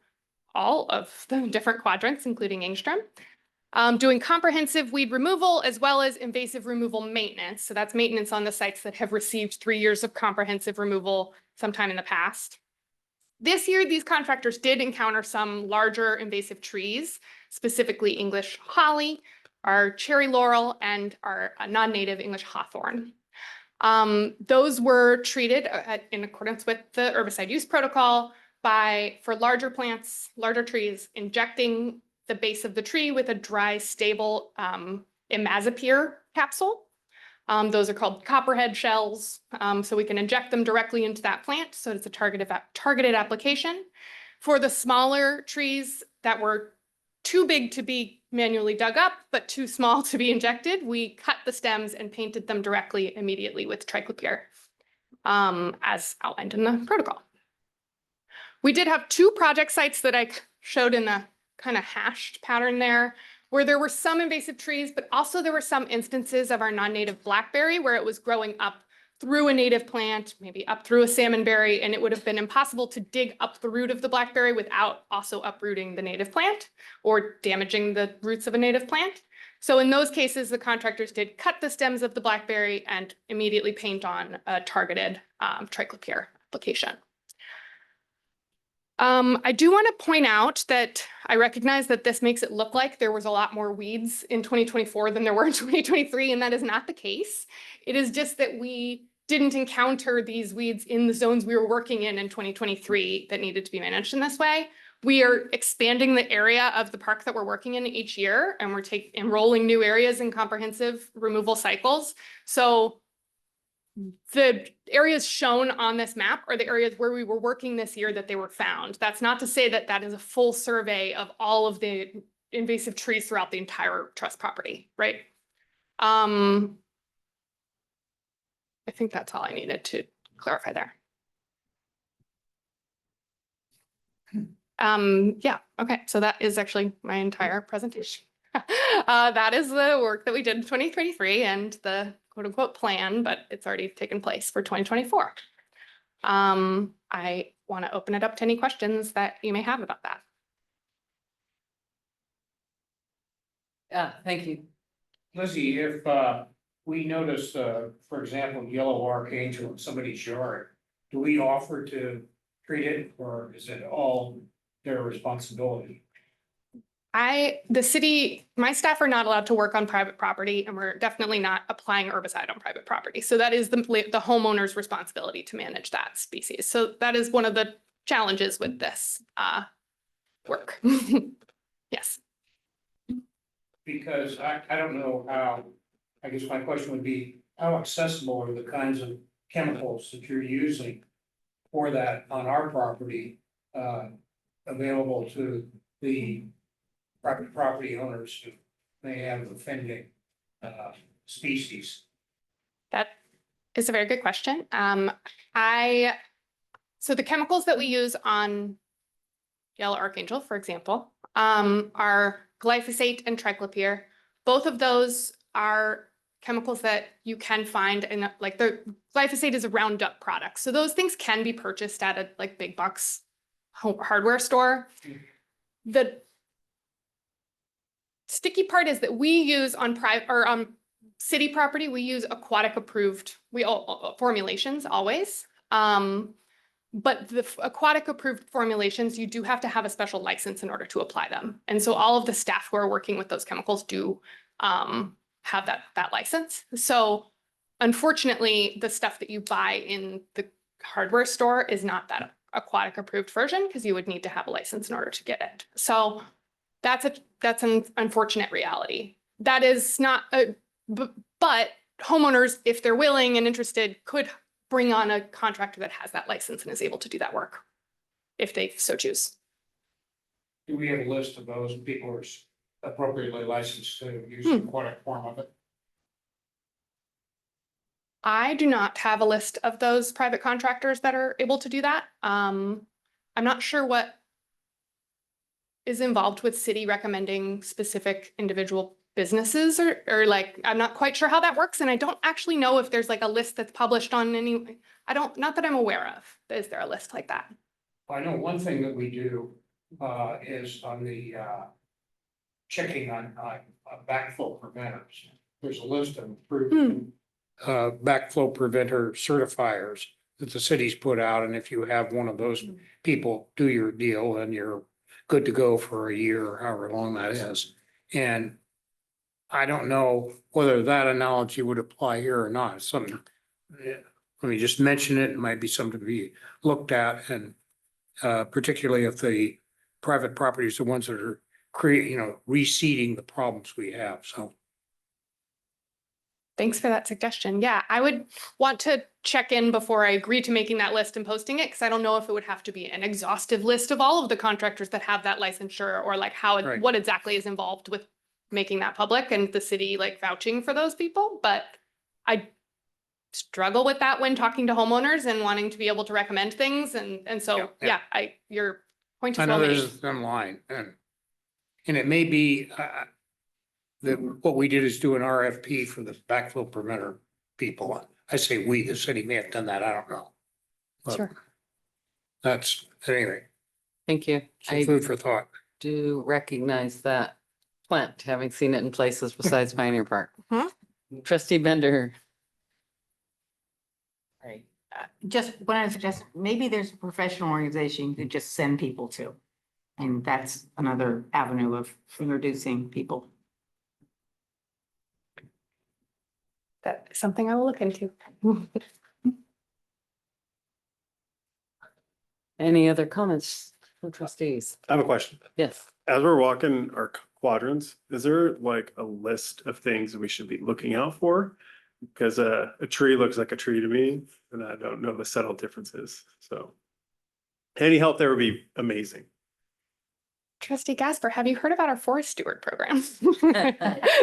all of the different quadrants, including Engstrom, doing comprehensive weed removal as well as invasive removal maintenance. So that's maintenance on the sites that have received 3 years of comprehensive removal sometime in the past. This year, these contractors did encounter some larger invasive trees, specifically English holly, our cherry laurel, and our non-native English hawthorn. Those were treated in accordance with the herbicide use protocol for larger plants, larger trees, injecting the base of the tree with a dry, stable imazapyr capsule. Those are called copperhead shells. So we can inject them directly into that plant. So it's a targeted application. For the smaller trees that were too big to be manually dug up, but too small to be injected, we cut the stems and painted them directly immediately with triclopyr, as outlined in the protocol. We did have 2 project sites that I showed in the kind of hashed pattern there, where there were some invasive trees, but also there were some instances of our non-native blackberry where it was growing up through a native plant, maybe up through a salmonberry, and it would have been impossible to dig up the root of the blackberry without also uprooting the native plant or damaging the roots of a native plant. So in those cases, the contractors did cut the stems of the blackberry and immediately paint on a targeted triclopyr application. I do want to point out that I recognize that this makes it look like there was a lot more weeds in 2024 than there were in 2023, and that is not the case. It is just that we didn't encounter these weeds in the zones we were working in 2023 that needed to be managed in this way. We are expanding the area of the park that we're working in each year, and we're enrolling new areas in comprehensive removal cycles. So the areas shown on this map are the areas where we were working this year that they were found. That's not to say that that is a full survey of all of the invasive trees throughout the entire trust property, right? I think that's all I needed to clarify there. Yeah, okay, so that is actually my entire presentation. That is the work that we did in 2023 and the quote unquote plan, but it's already taken place for 2024. I want to open it up to any questions that you may have about that. Yeah, thank you. Lizzie, if we notice, for example, yellow archangel in somebody's yard, do we offer to treat it, or is it all their responsibility? The city, my staff are not allowed to work on private property, and we're definitely not applying herbicide on private property. So that is the homeowner's responsibility to manage that species. So that is one of the challenges with this work. Yes. Because I don't know how, I guess my question would be, how accessible are the kinds of chemicals that you're using for that on our property available to the private property owners who may have offending species? That is a very good question. So the chemicals that we use on yellow archangel, for example, are glyphosate and triclopyr. Both of those are chemicals that you can find in, like, the glyphosate is a Roundup product. So those things can be purchased at a big box hardware store. The sticky part is that we use on private or on city property, we use aquatic approved formulations always. But the aquatic approved formulations, you do have to have a special license in order to apply them. And so all of the staff who are working with those chemicals do have that license. So unfortunately, the stuff that you buy in the hardware store is not that aquatic approved version, because you would need to have a license in order to get it. So that's an unfortunate reality. That is not but homeowners, if they're willing and interested, could bring on a contractor that has that license and is able to do that work if they so choose. Do we have a list of those people who are appropriately licensed to use the aquatic form of it? I do not have a list of those private contractors that are able to do that. I'm not sure what is involved with city recommending specific individual businesses or like, I'm not quite sure how that works. And I don't actually know if there's like a list that's published on any, not that I'm aware of. Is there a list like that? I know one thing that we do is on the checking on backflow preventers. There's a list of approved backflow preventer certifiers that the city's put out. And if you have one of those people do your deal, and you're good to go for a year or however long that is. And I don't know whether that analogy would apply here or not. Something, let me just mention it. It might be something to be looked at, and particularly if the private properties are the ones that are reseeding the problems we have. So Thanks for that suggestion. Yeah, I would want to check in before I agree to making that list and posting it, because I don't know if it would have to be an exhaustive list of all of the contractors that have that licensure, or like how, Right. what exactly is involved with making that public and the city like vouching for those people. But I struggle with that when talking to homeowners and wanting to be able to recommend things. And so, Yeah. your point I is know well made. there's a thin line, and it may be, that what we did is do an RFP for the backflow perimeter people. I say we, the city may have done that, I don't know. But Sure. that's, anyway, Thank you. some I food for thought. do recognize that plant, having seen it in places besides Pioneer Park. Mhm. Trustee Bender. Right. Just what I suggest, maybe there's a professional organization you could just send people to. And that's another avenue of introducing people. That's something I will look into. Any other comments from trustees? I have a question. Yes. As we're walking our quadrants, is there like a list of things we should be looking out for? Because a tree looks like a tree to me, and I don't know the subtle differences, so. Any help there would be amazing. Trustee Gasper, have you heard about our forest steward program?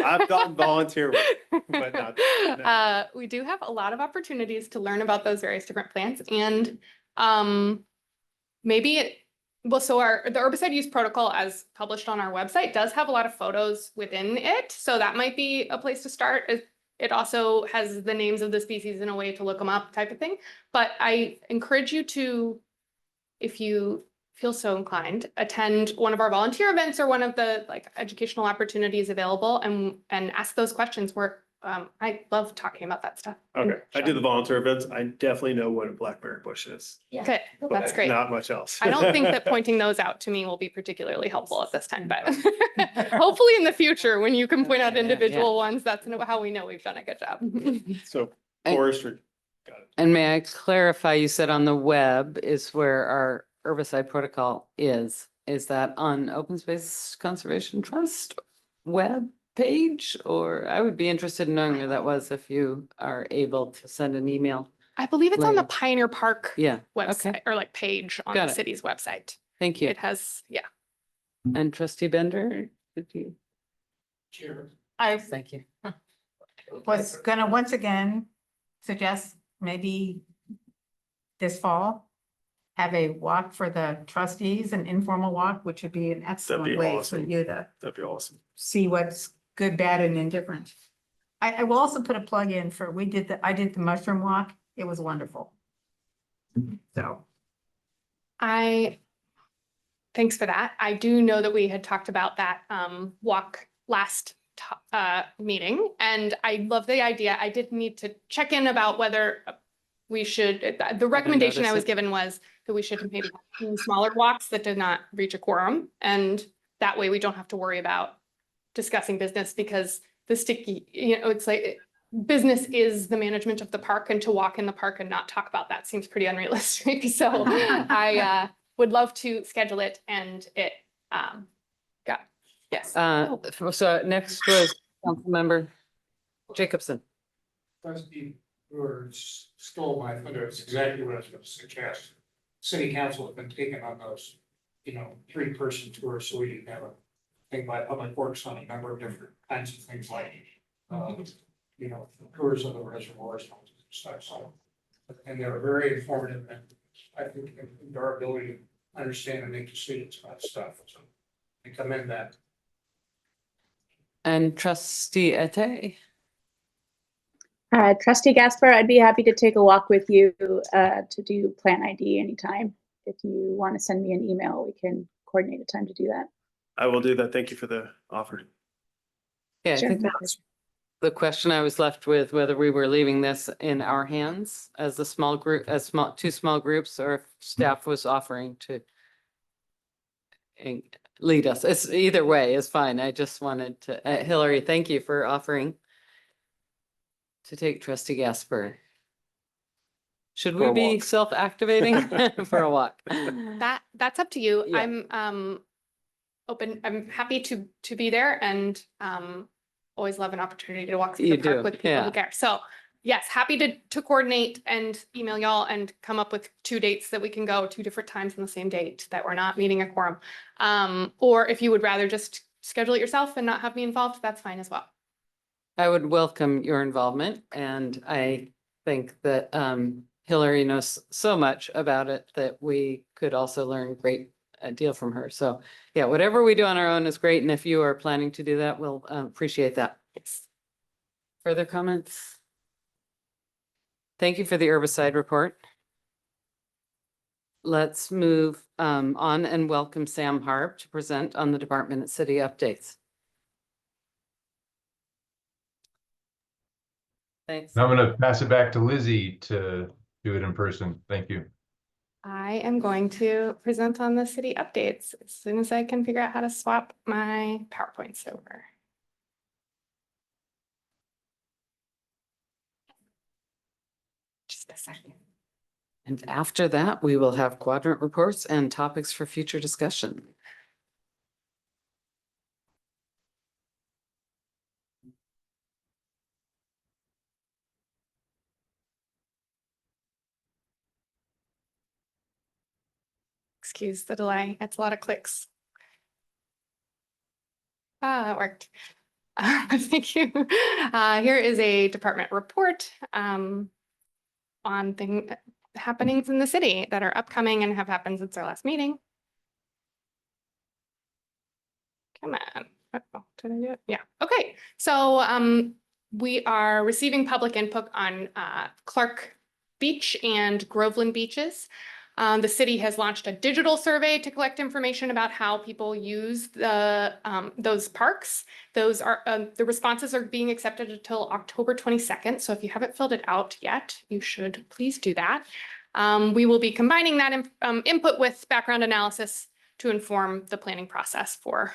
I've gotten volunteer work, but not. No. We do have a lot of opportunities to learn about those various different plants, and maybe so the herbicide use protocol as published on our website does have a lot of photos within it. So that might be a place to start. It also has the names of the species in a way to look them up type of thing. But I encourage you to, if you feel so inclined, attend one of our volunteer events or one of the like educational opportunities available and ask those questions where I love talking about that stuff. Okay, I do the volunteer events. I definitely know what a blackberry bush is. Good, that's but great. Not much else. I don't think that pointing those out to me will be particularly helpful at this time, but hopefully in the future, when you can point out individual ones, that's how we know we've done a good job. So And- forestry, got it. And may I clarify, you said on the web is where our herbicide protocol is. Is that on Open Space Conservation Trust web page? Or I would be interested in knowing where that was if you are able to send an email. I believe it's on the Later. Pioneer Park Yeah, website or like page on Got the it. city's website. thank you. It has, yeah. And trustee Bender, did you? I Thank you. was gonna once again suggest maybe this fall, have a walk for the trustees, an informal walk, which would be an excellent way for awesome. you to That'd be awesome. see what's good, bad, and indifferent. I will also put a plug in for, I did the mushroom walk. It was wonderful. So, Thanks for that. I do know that we had talked about that walk last meeting, and I love the idea. I did need to check in about whether we should, the recommendation I notice was it. given was that we should maybe have smaller walks that did not reach a quorum. And that way we don't have to worry about discussing business, because the sticky, it's like business is the management of the park, and to walk in the park and not talk about that seems pretty unrealistic. So I would love to schedule it, and it yes. So next was Councilmember Jacobson. Trustee Brewer stole my thunder. It's exactly what I was going to suggest. City council has been taking on those, 3-person tours, so we didn't have a thing by Public Works on a number of different kinds of things like, tours of the reservoirs and all this stuff. So, and they're very informative, and I think improved our ability to understand and make decisions about stuff. So I commend that. And trustee Ete. Trustee Gasper, I'd be happy to take a walk with you to do plant ID anytime. If you want to send me an email, we can coordinate a time to do that. I will do that. Thank you for the offer. Yeah, I Sure, think no that's the question I was left with, whether we were leaving this in our hands as a small group, two small groups, or if staff was offering to lead us. It's either way is fine. I just wanted to, Hillary, thank you for offering to take trustee Gasper. Should we For a be walk. self-activating for a walk? That's up to you. Yeah. I'm open, I'm happy to be there, and always love an opportunity to walk through You the park do, with people yeah. who care. So yes, happy to coordinate and email y'all and come up with 2 dates that we can go 2 different times on the same date that we're not meeting a quorum. Or if you would rather just schedule it yourself and not have me involved, that's fine as well. I would welcome your involvement, and I think that Hillary knows so much about it that we could also learn a great deal from her. So yeah, whatever we do on our own is great, and if you are planning to do that, we'll appreciate that. Yes. Further comments? Thank you for the herbicide report. Let's move on and welcome Sam Harp to present on the department and city updates. Thanks. Now I'm gonna pass it back to Lizzie to do it in person. Thank you. I am going to present on the city updates as soon as I can figure out how to swap my PowerPoints over. Just a second. And after that, we will have quadrant reports and topics for future discussion. Excuse the delay. It's a lot of clicks. Ah, it worked. Thank you. Here is a department report on happenings in the city that are upcoming and have happened since our last meeting. Come on. Uh-oh, did I do it? Yeah. Okay. So we are receiving public input on Clark Beach and Groveland beaches. The city has launched a digital survey to collect information about how people use those parks. Those are the responses are being accepted until October 22nd. So if you haven't filled it out yet, you should please do that. We will be combining that input with background analysis to inform the planning process for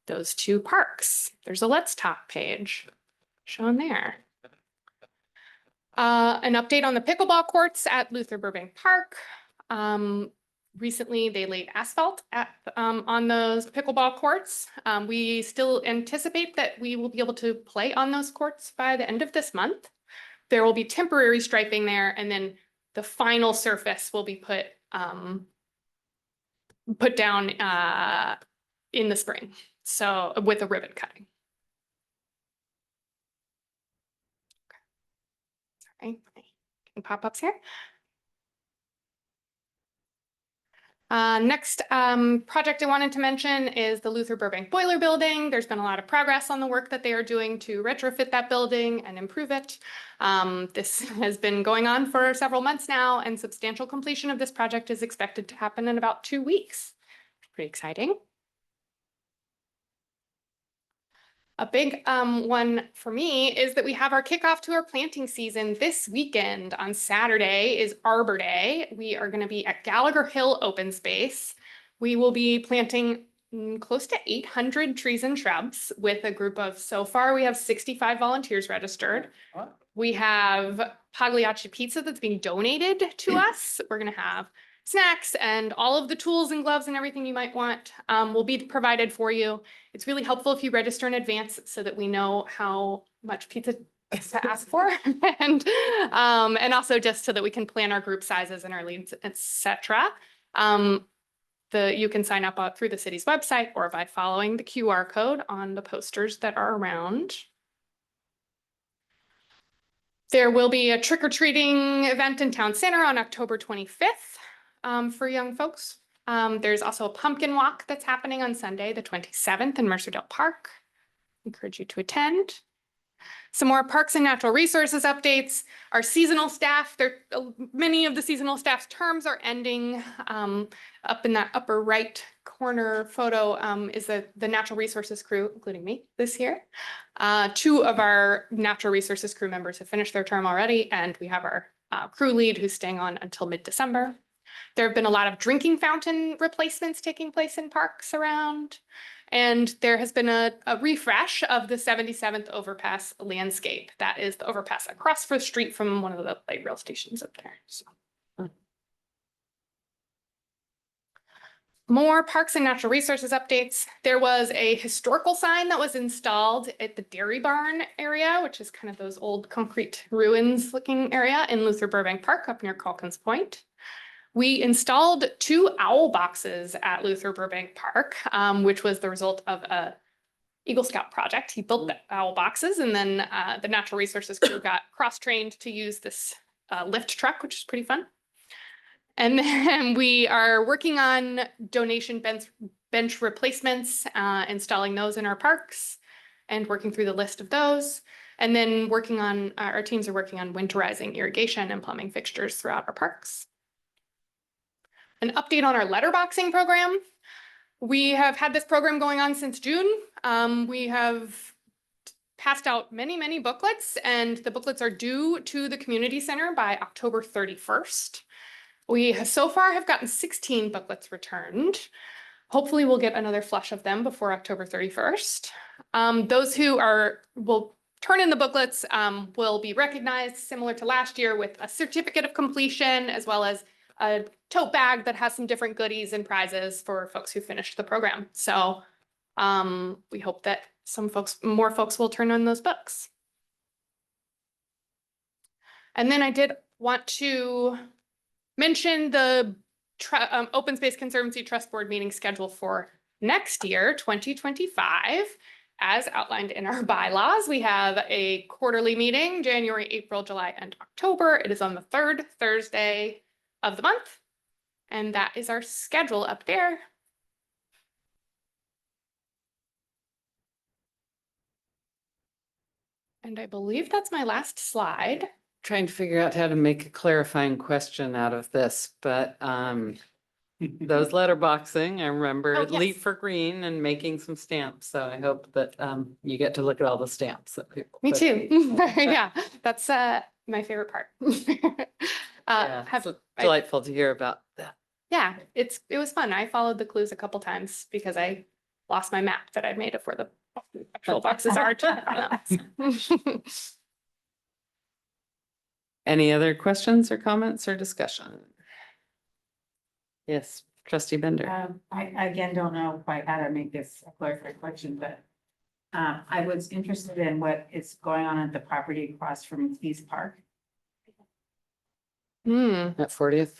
those 2 parks. There's a Let's Talk page shown there. An update on the pickleball courts at Luther Burbank Park. Recently, they laid asphalt on those pickleball courts. We still anticipate that we will be able to play on those courts by the end of this month. There will be temporary striping there, and then the final surface will be put down in the spring. So with a ribbon cutting. Okay. Sorry, pop-ups here. Next project I wanted to mention is the Luther Burbank Boiler Building. There's been a lot of progress on the work that they are doing to retrofit that building and improve it. This has been going on for several months now, and substantial completion of this project is expected to happen in about 2 weeks. Pretty exciting. A big one for me is that we have our kickoff to our planting season this weekend. On Saturday is Arbor Day. We are going to be at Gallagher Hill Open Space. We will be planting close to 800 trees and shrubs with a group of, so far we have 65 volunteers registered. We have Pagliacci pizza that's being donated to us. We're going to have snacks and all of the tools and gloves and everything you might want will be provided for you. It's really helpful if you register in advance so that we know how much pizza to ask for and also just so that we can plan our group sizes and our leads, etc. You can sign up through the city's website or by following the QR code on the posters that are around. There will be a trick-or-treating event in Town Center on October 25th for young folks. There's also a pumpkin walk that's happening on Sunday, the 27th in Mercerdale Park. Encourage you to attend. Some more parks and natural resources updates. Our seasonal staff, many of the seasonal staff's terms are ending. Up in that upper right corner photo is the natural resources crew, including me this year. 2 of our natural resources crew members have finished their term already, and we have our crew lead who's staying on until mid-December. There have been a lot of drinking fountain replacements taking place in parks around. And there has been a refresh of the 77th overpass landscape. That is the overpass across the street from one of the light rail stations up there. So. More parks and natural resources updates. There was a historical sign that was installed at the Dairy Barn area, which is kind of those old concrete ruins looking area in Luther Burbank Park up near Calkins Point. We installed 2 owl boxes at Luther Burbank Park, which was the result of a Eagle Scout project. He built the owl boxes, and then the natural resources crew got cross-trained to use this lift truck, which is pretty fun. And then we are working on donation bench replacements, installing those in our parks and working through the list of those. And then working on, our teams are working on winterizing irrigation and plumbing fixtures throughout our parks. An update on our letterboxing program. We have had this program going on since June. We have passed out many, many booklets, and the booklets are due to the community center by October 31st. We so far have gotten 16 booklets returned. Hopefully we'll get another flush of them before October 31st. Those who will turn in the booklets will be recognized similar to last year with a certificate of completion, as well as a tote bag that has some different goodies and prizes for folks who finished the program. So we hope that more folks will turn in those books. And then I did want to mention the Open Space Conservancy Trust Board meeting schedule for next year, 2025. As outlined in our bylaws, we have a quarterly meeting, January, April, July, and October. It is on the 3rd Thursday of the month. And that is our schedule up there. And I believe that's my last slide. Trying to figure out how to make a clarifying question out of this, but those letterboxing, I remember Oh, yes. Leap for Green and making some stamps. So I hope that you get to look at all the stamps that people. Me put. too. Yeah, that's my favorite part. Yeah, it's delightful to hear about that. Yeah, it was fun. I followed the clues a couple times because I lost my map that I'd made of where the actual boxes are. Any other questions or comments or discussion? Yes, trustee Bender. I again don't know quite how to make this a clarified question, but I was interested in what is going on at the property across from Keys Park. At 40th.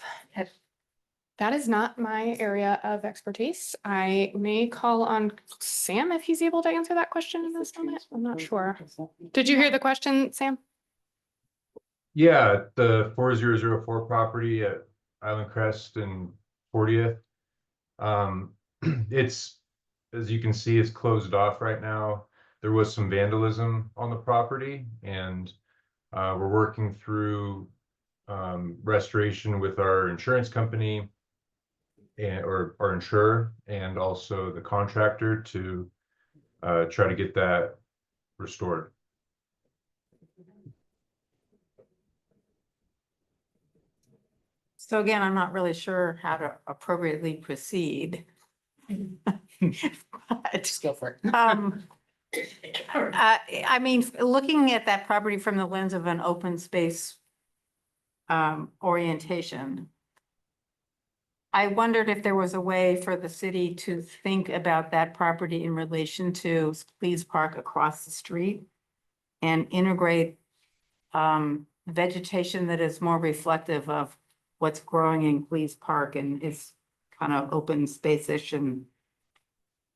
That is not my area of expertise. I may call on Sam if he's able to answer that question in this moment. I'm not sure. Did you hear the question, Sam? Yeah, the 4004 property at Island Crest and 40th. It's, as you can see, it's closed off right now. There was some vandalism on the property, and we're working through restoration with our insurance company or our insurer, and also the contractor to try to get that restored. So again, I'm not really sure how to appropriately proceed. Just go for it. I mean, looking at that property from the lens of an open space orientation, I wondered if there was a way for the city to think about that property in relation to Pleas Park across the street and integrate vegetation that is more reflective of what's growing in Pleas Park and is kind of open space-ish, and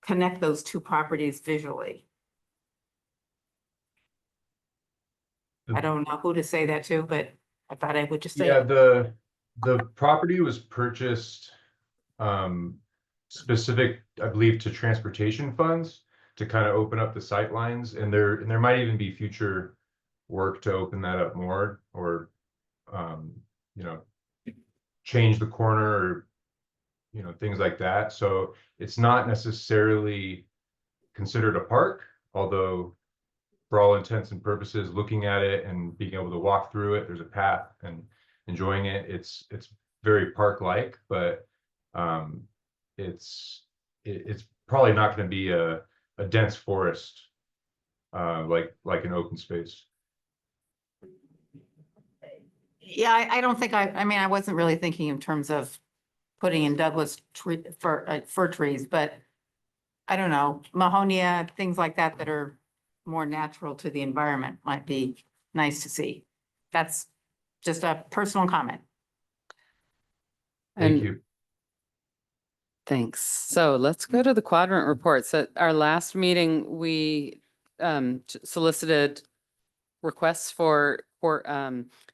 connect those two properties visually. I don't know who to say that to, but I thought I would just say. Yeah, the property was purchased specific, I believe, to transportation funds to kind of open up the sight lines, and there might even be future work to open that up more, or you know, change the corner, or things like that. So it's not necessarily considered a park, although for all intents and purposes, looking at it and being able to walk through it, there's a path, and enjoying it, it's very park-like, but it's probably not going to be a dense forest like an open space. Yeah, I don't think I mean, I wasn't really thinking in terms of putting in Douglas tree, fir trees, but I don't know, Mahonia, things like that that are more natural to the environment might be nice to see. That's just a personal comment. Thank And you. thanks. So let's go to the quadrant reports. At our last meeting, we solicited requests for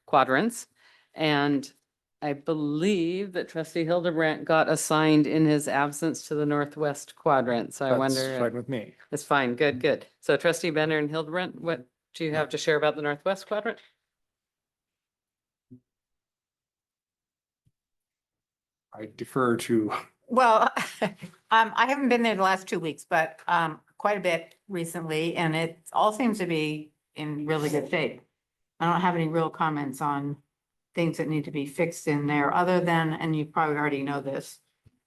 quadrants. And I believe that trustee Hildebrandt got assigned in his absence to the northwest quadrant. So I That's wonder. fine with me. It's fine. Good, good. So trustee Bender and Hildebrandt, what do you have to share about the northwest quadrant? I defer to, Well, I haven't been there the last 2 weeks, but quite a bit recently, and it all seems to be in really good shape. I don't have any real comments on things that need to be fixed in there, other than, and you probably already know this,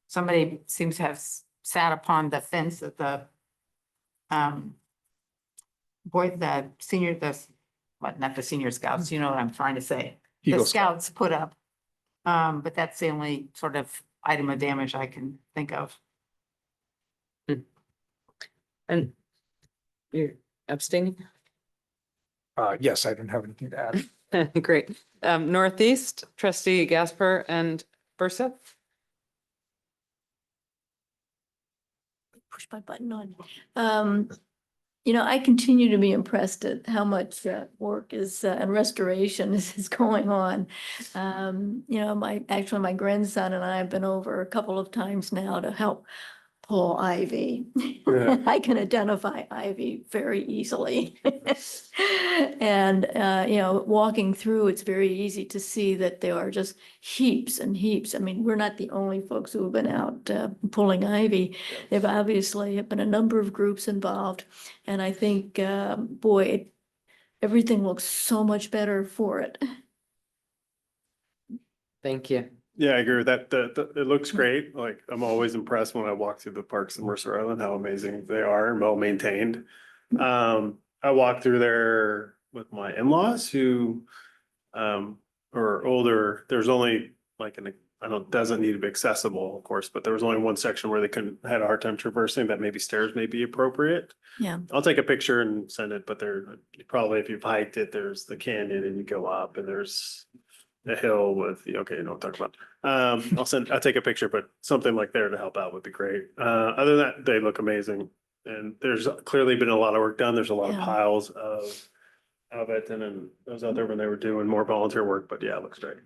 somebody seems to have sat upon the fence at the the senior, what, not the senior scouts, you know what I'm trying to say. The Eagle Scout. scouts put up. But that's the only sort of item of damage I can think of. And you're abstaining? yes, I don't have anything to add. Great. Northeast, trustee Gasper and Versa. Push my button on. You know, I continue to be impressed at how much work is and restoration is going on. You know, my grandson and I have been over a couple of times now to help pull ivy. Yeah. I can identify ivy very easily. And, you know, walking through, it's very easy to see that there are just heaps and heaps. I mean, we're not the only folks who have been out pulling ivy. There've obviously been a number of groups involved. And I think, boy, everything looks so much better for it. Thank you. Yeah, I agree with that. It looks great. Like, I'm always impressed when I walk through the parks in Mercer Island, how amazing they are and well maintained. I walked through there with my in-laws who are older. There's only like I don't, doesn't need to be accessible, of course, but there was only one section where they had a hard time traversing that maybe stairs may be appropriate. Yeah. I'll take a picture and send it, but there probably, if you've hiked it, there's the canyon and you go up and there's a hill with, okay, you know what I'm talking about. I'll take a picture, but something like there to help out would be great. Other than that, they look amazing. And there's clearly been a lot of work done. There's a lot of Yeah. piles of it. And then I was out there when they were doing more volunteer work, but yeah, it looks great.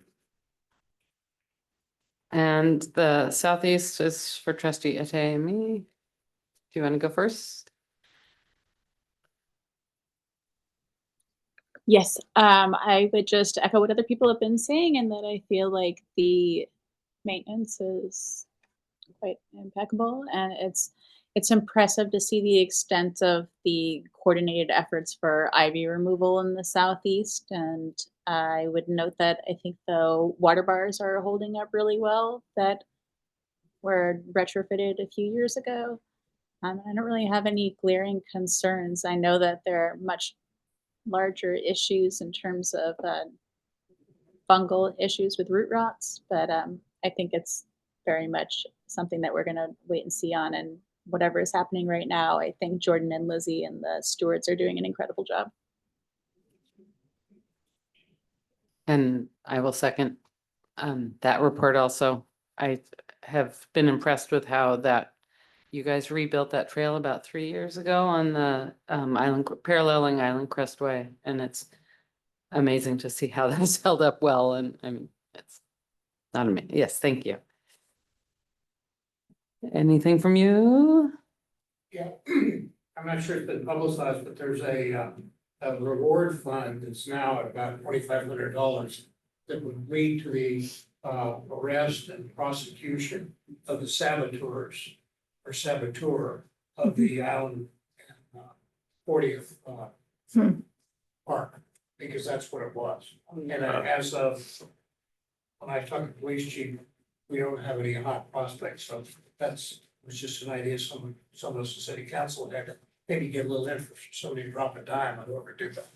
And the southeast is for trustee Ete and me. Do you want to go first? Yes, I would just echo what other people have been saying, and that I feel like the maintenance is quite impeccable, and it's impressive to see the extent of the coordinated efforts for ivy removal in the southeast. And I would note that I think the water bars are holding up really well that were retrofitted a few years ago. I don't really have any glaring concerns. I know that there are much larger issues in terms of fungal issues with root rots, but I think it's very much something that we're going to wait and see on. And whatever is happening right now, I think Jordan and Lizzie and the stewards are doing an incredible job. And I will second that report also. I have been impressed with how that you guys rebuilt that trail about 3 years ago on the paralleling Island Crestway, and it's amazing to see how that's held up well. And I mean, it's not amazing. Yes, thank you. Anything from you? Yeah, I'm not sure it's been publicized, but there's a reward fund that's now at about $2,500 that would lead to the arrest and prosecution of the saboteurs or saboteur of the island 40th park, because that's what it was. And as of when I talked to the police chief, we don't have any hot prospects, so was just an idea some of us in city council had to maybe get a little interest, somebody drop a dime on whoever did that.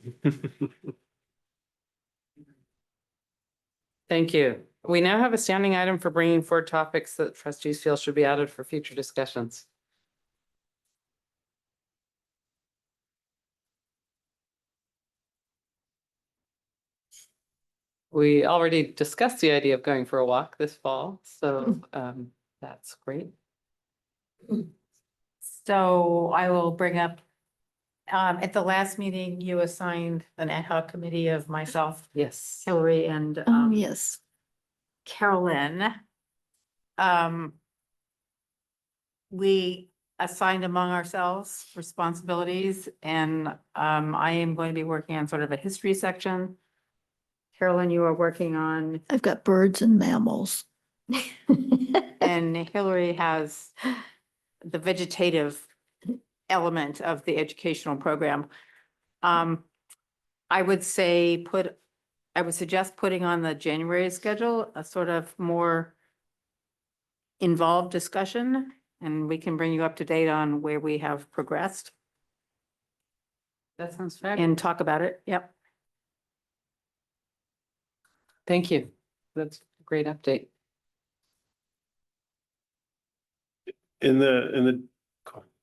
Thank you. We now have a standing item for bringing forward topics that trustees feel should be added for future discussions. We already discussed the idea of going for a walk this fall, so that's great. So I will bring up, at the last meeting, you assigned an ad hoc committee of myself, Yes. Hillary, and Oh, yes. Carolyn. We assigned among ourselves responsibilities, and I am going to be working on sort of a history section. Carolyn, you are working on, I've got birds and mammals. and Hillary has the vegetative element of the educational program. I would say I would suggest putting on the January schedule a sort of more involved discussion, and we can bring you up to date on where we have progressed That sounds fair. and talk about it. Yep. Thank you. That's a great update. In the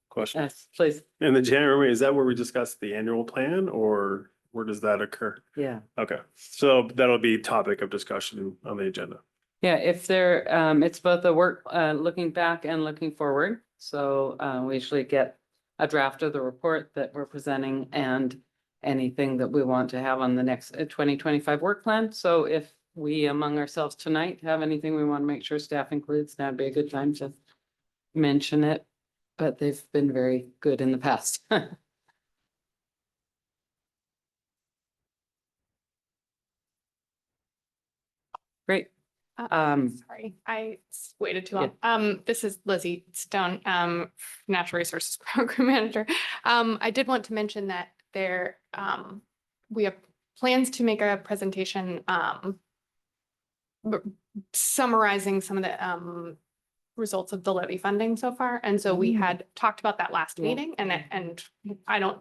question, Yes, please. in the January, is that where we discuss the annual plan or where does that occur? Yeah. Okay, so that'll be topic of discussion on the agenda. Yeah, if there, it's both a work, looking back and looking forward. So, we usually get a draft of the report that we're presenting and anything that we want to have on the next 2025 work plan. So if we among ourselves tonight have anything we want to make sure staff includes, that'd be a good time to mention it. But they've been very good in the past. Great. Sorry, I waited too Yeah. long. This is Lizzie Stone, Natural Resources Program Manager. I did want to mention that we have plans to make a presentation, summarizing some of the, results of the levy funding so far. And so we had talked about that last Yeah. meeting, and I don't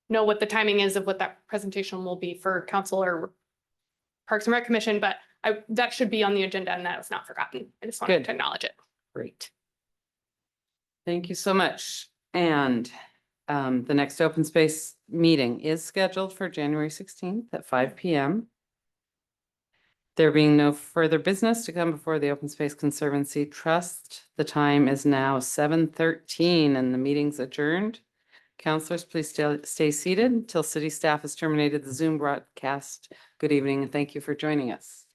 know what the timing is of what that presentation will be for council or Parks and Rec Commission, but that should be on the agenda, and that was not forgotten. I just wanted Good. to acknowledge it. Great. Thank you so much. And the next open space meeting is scheduled for January 16th at 5 p.m. There being no further business to come before the Open Space Conservancy Trust, the time is now 7:13 and the meeting's adjourned. Counselors, please stay seated until city staff has terminated the Zoom broadcast. Good evening and thank you for joining us.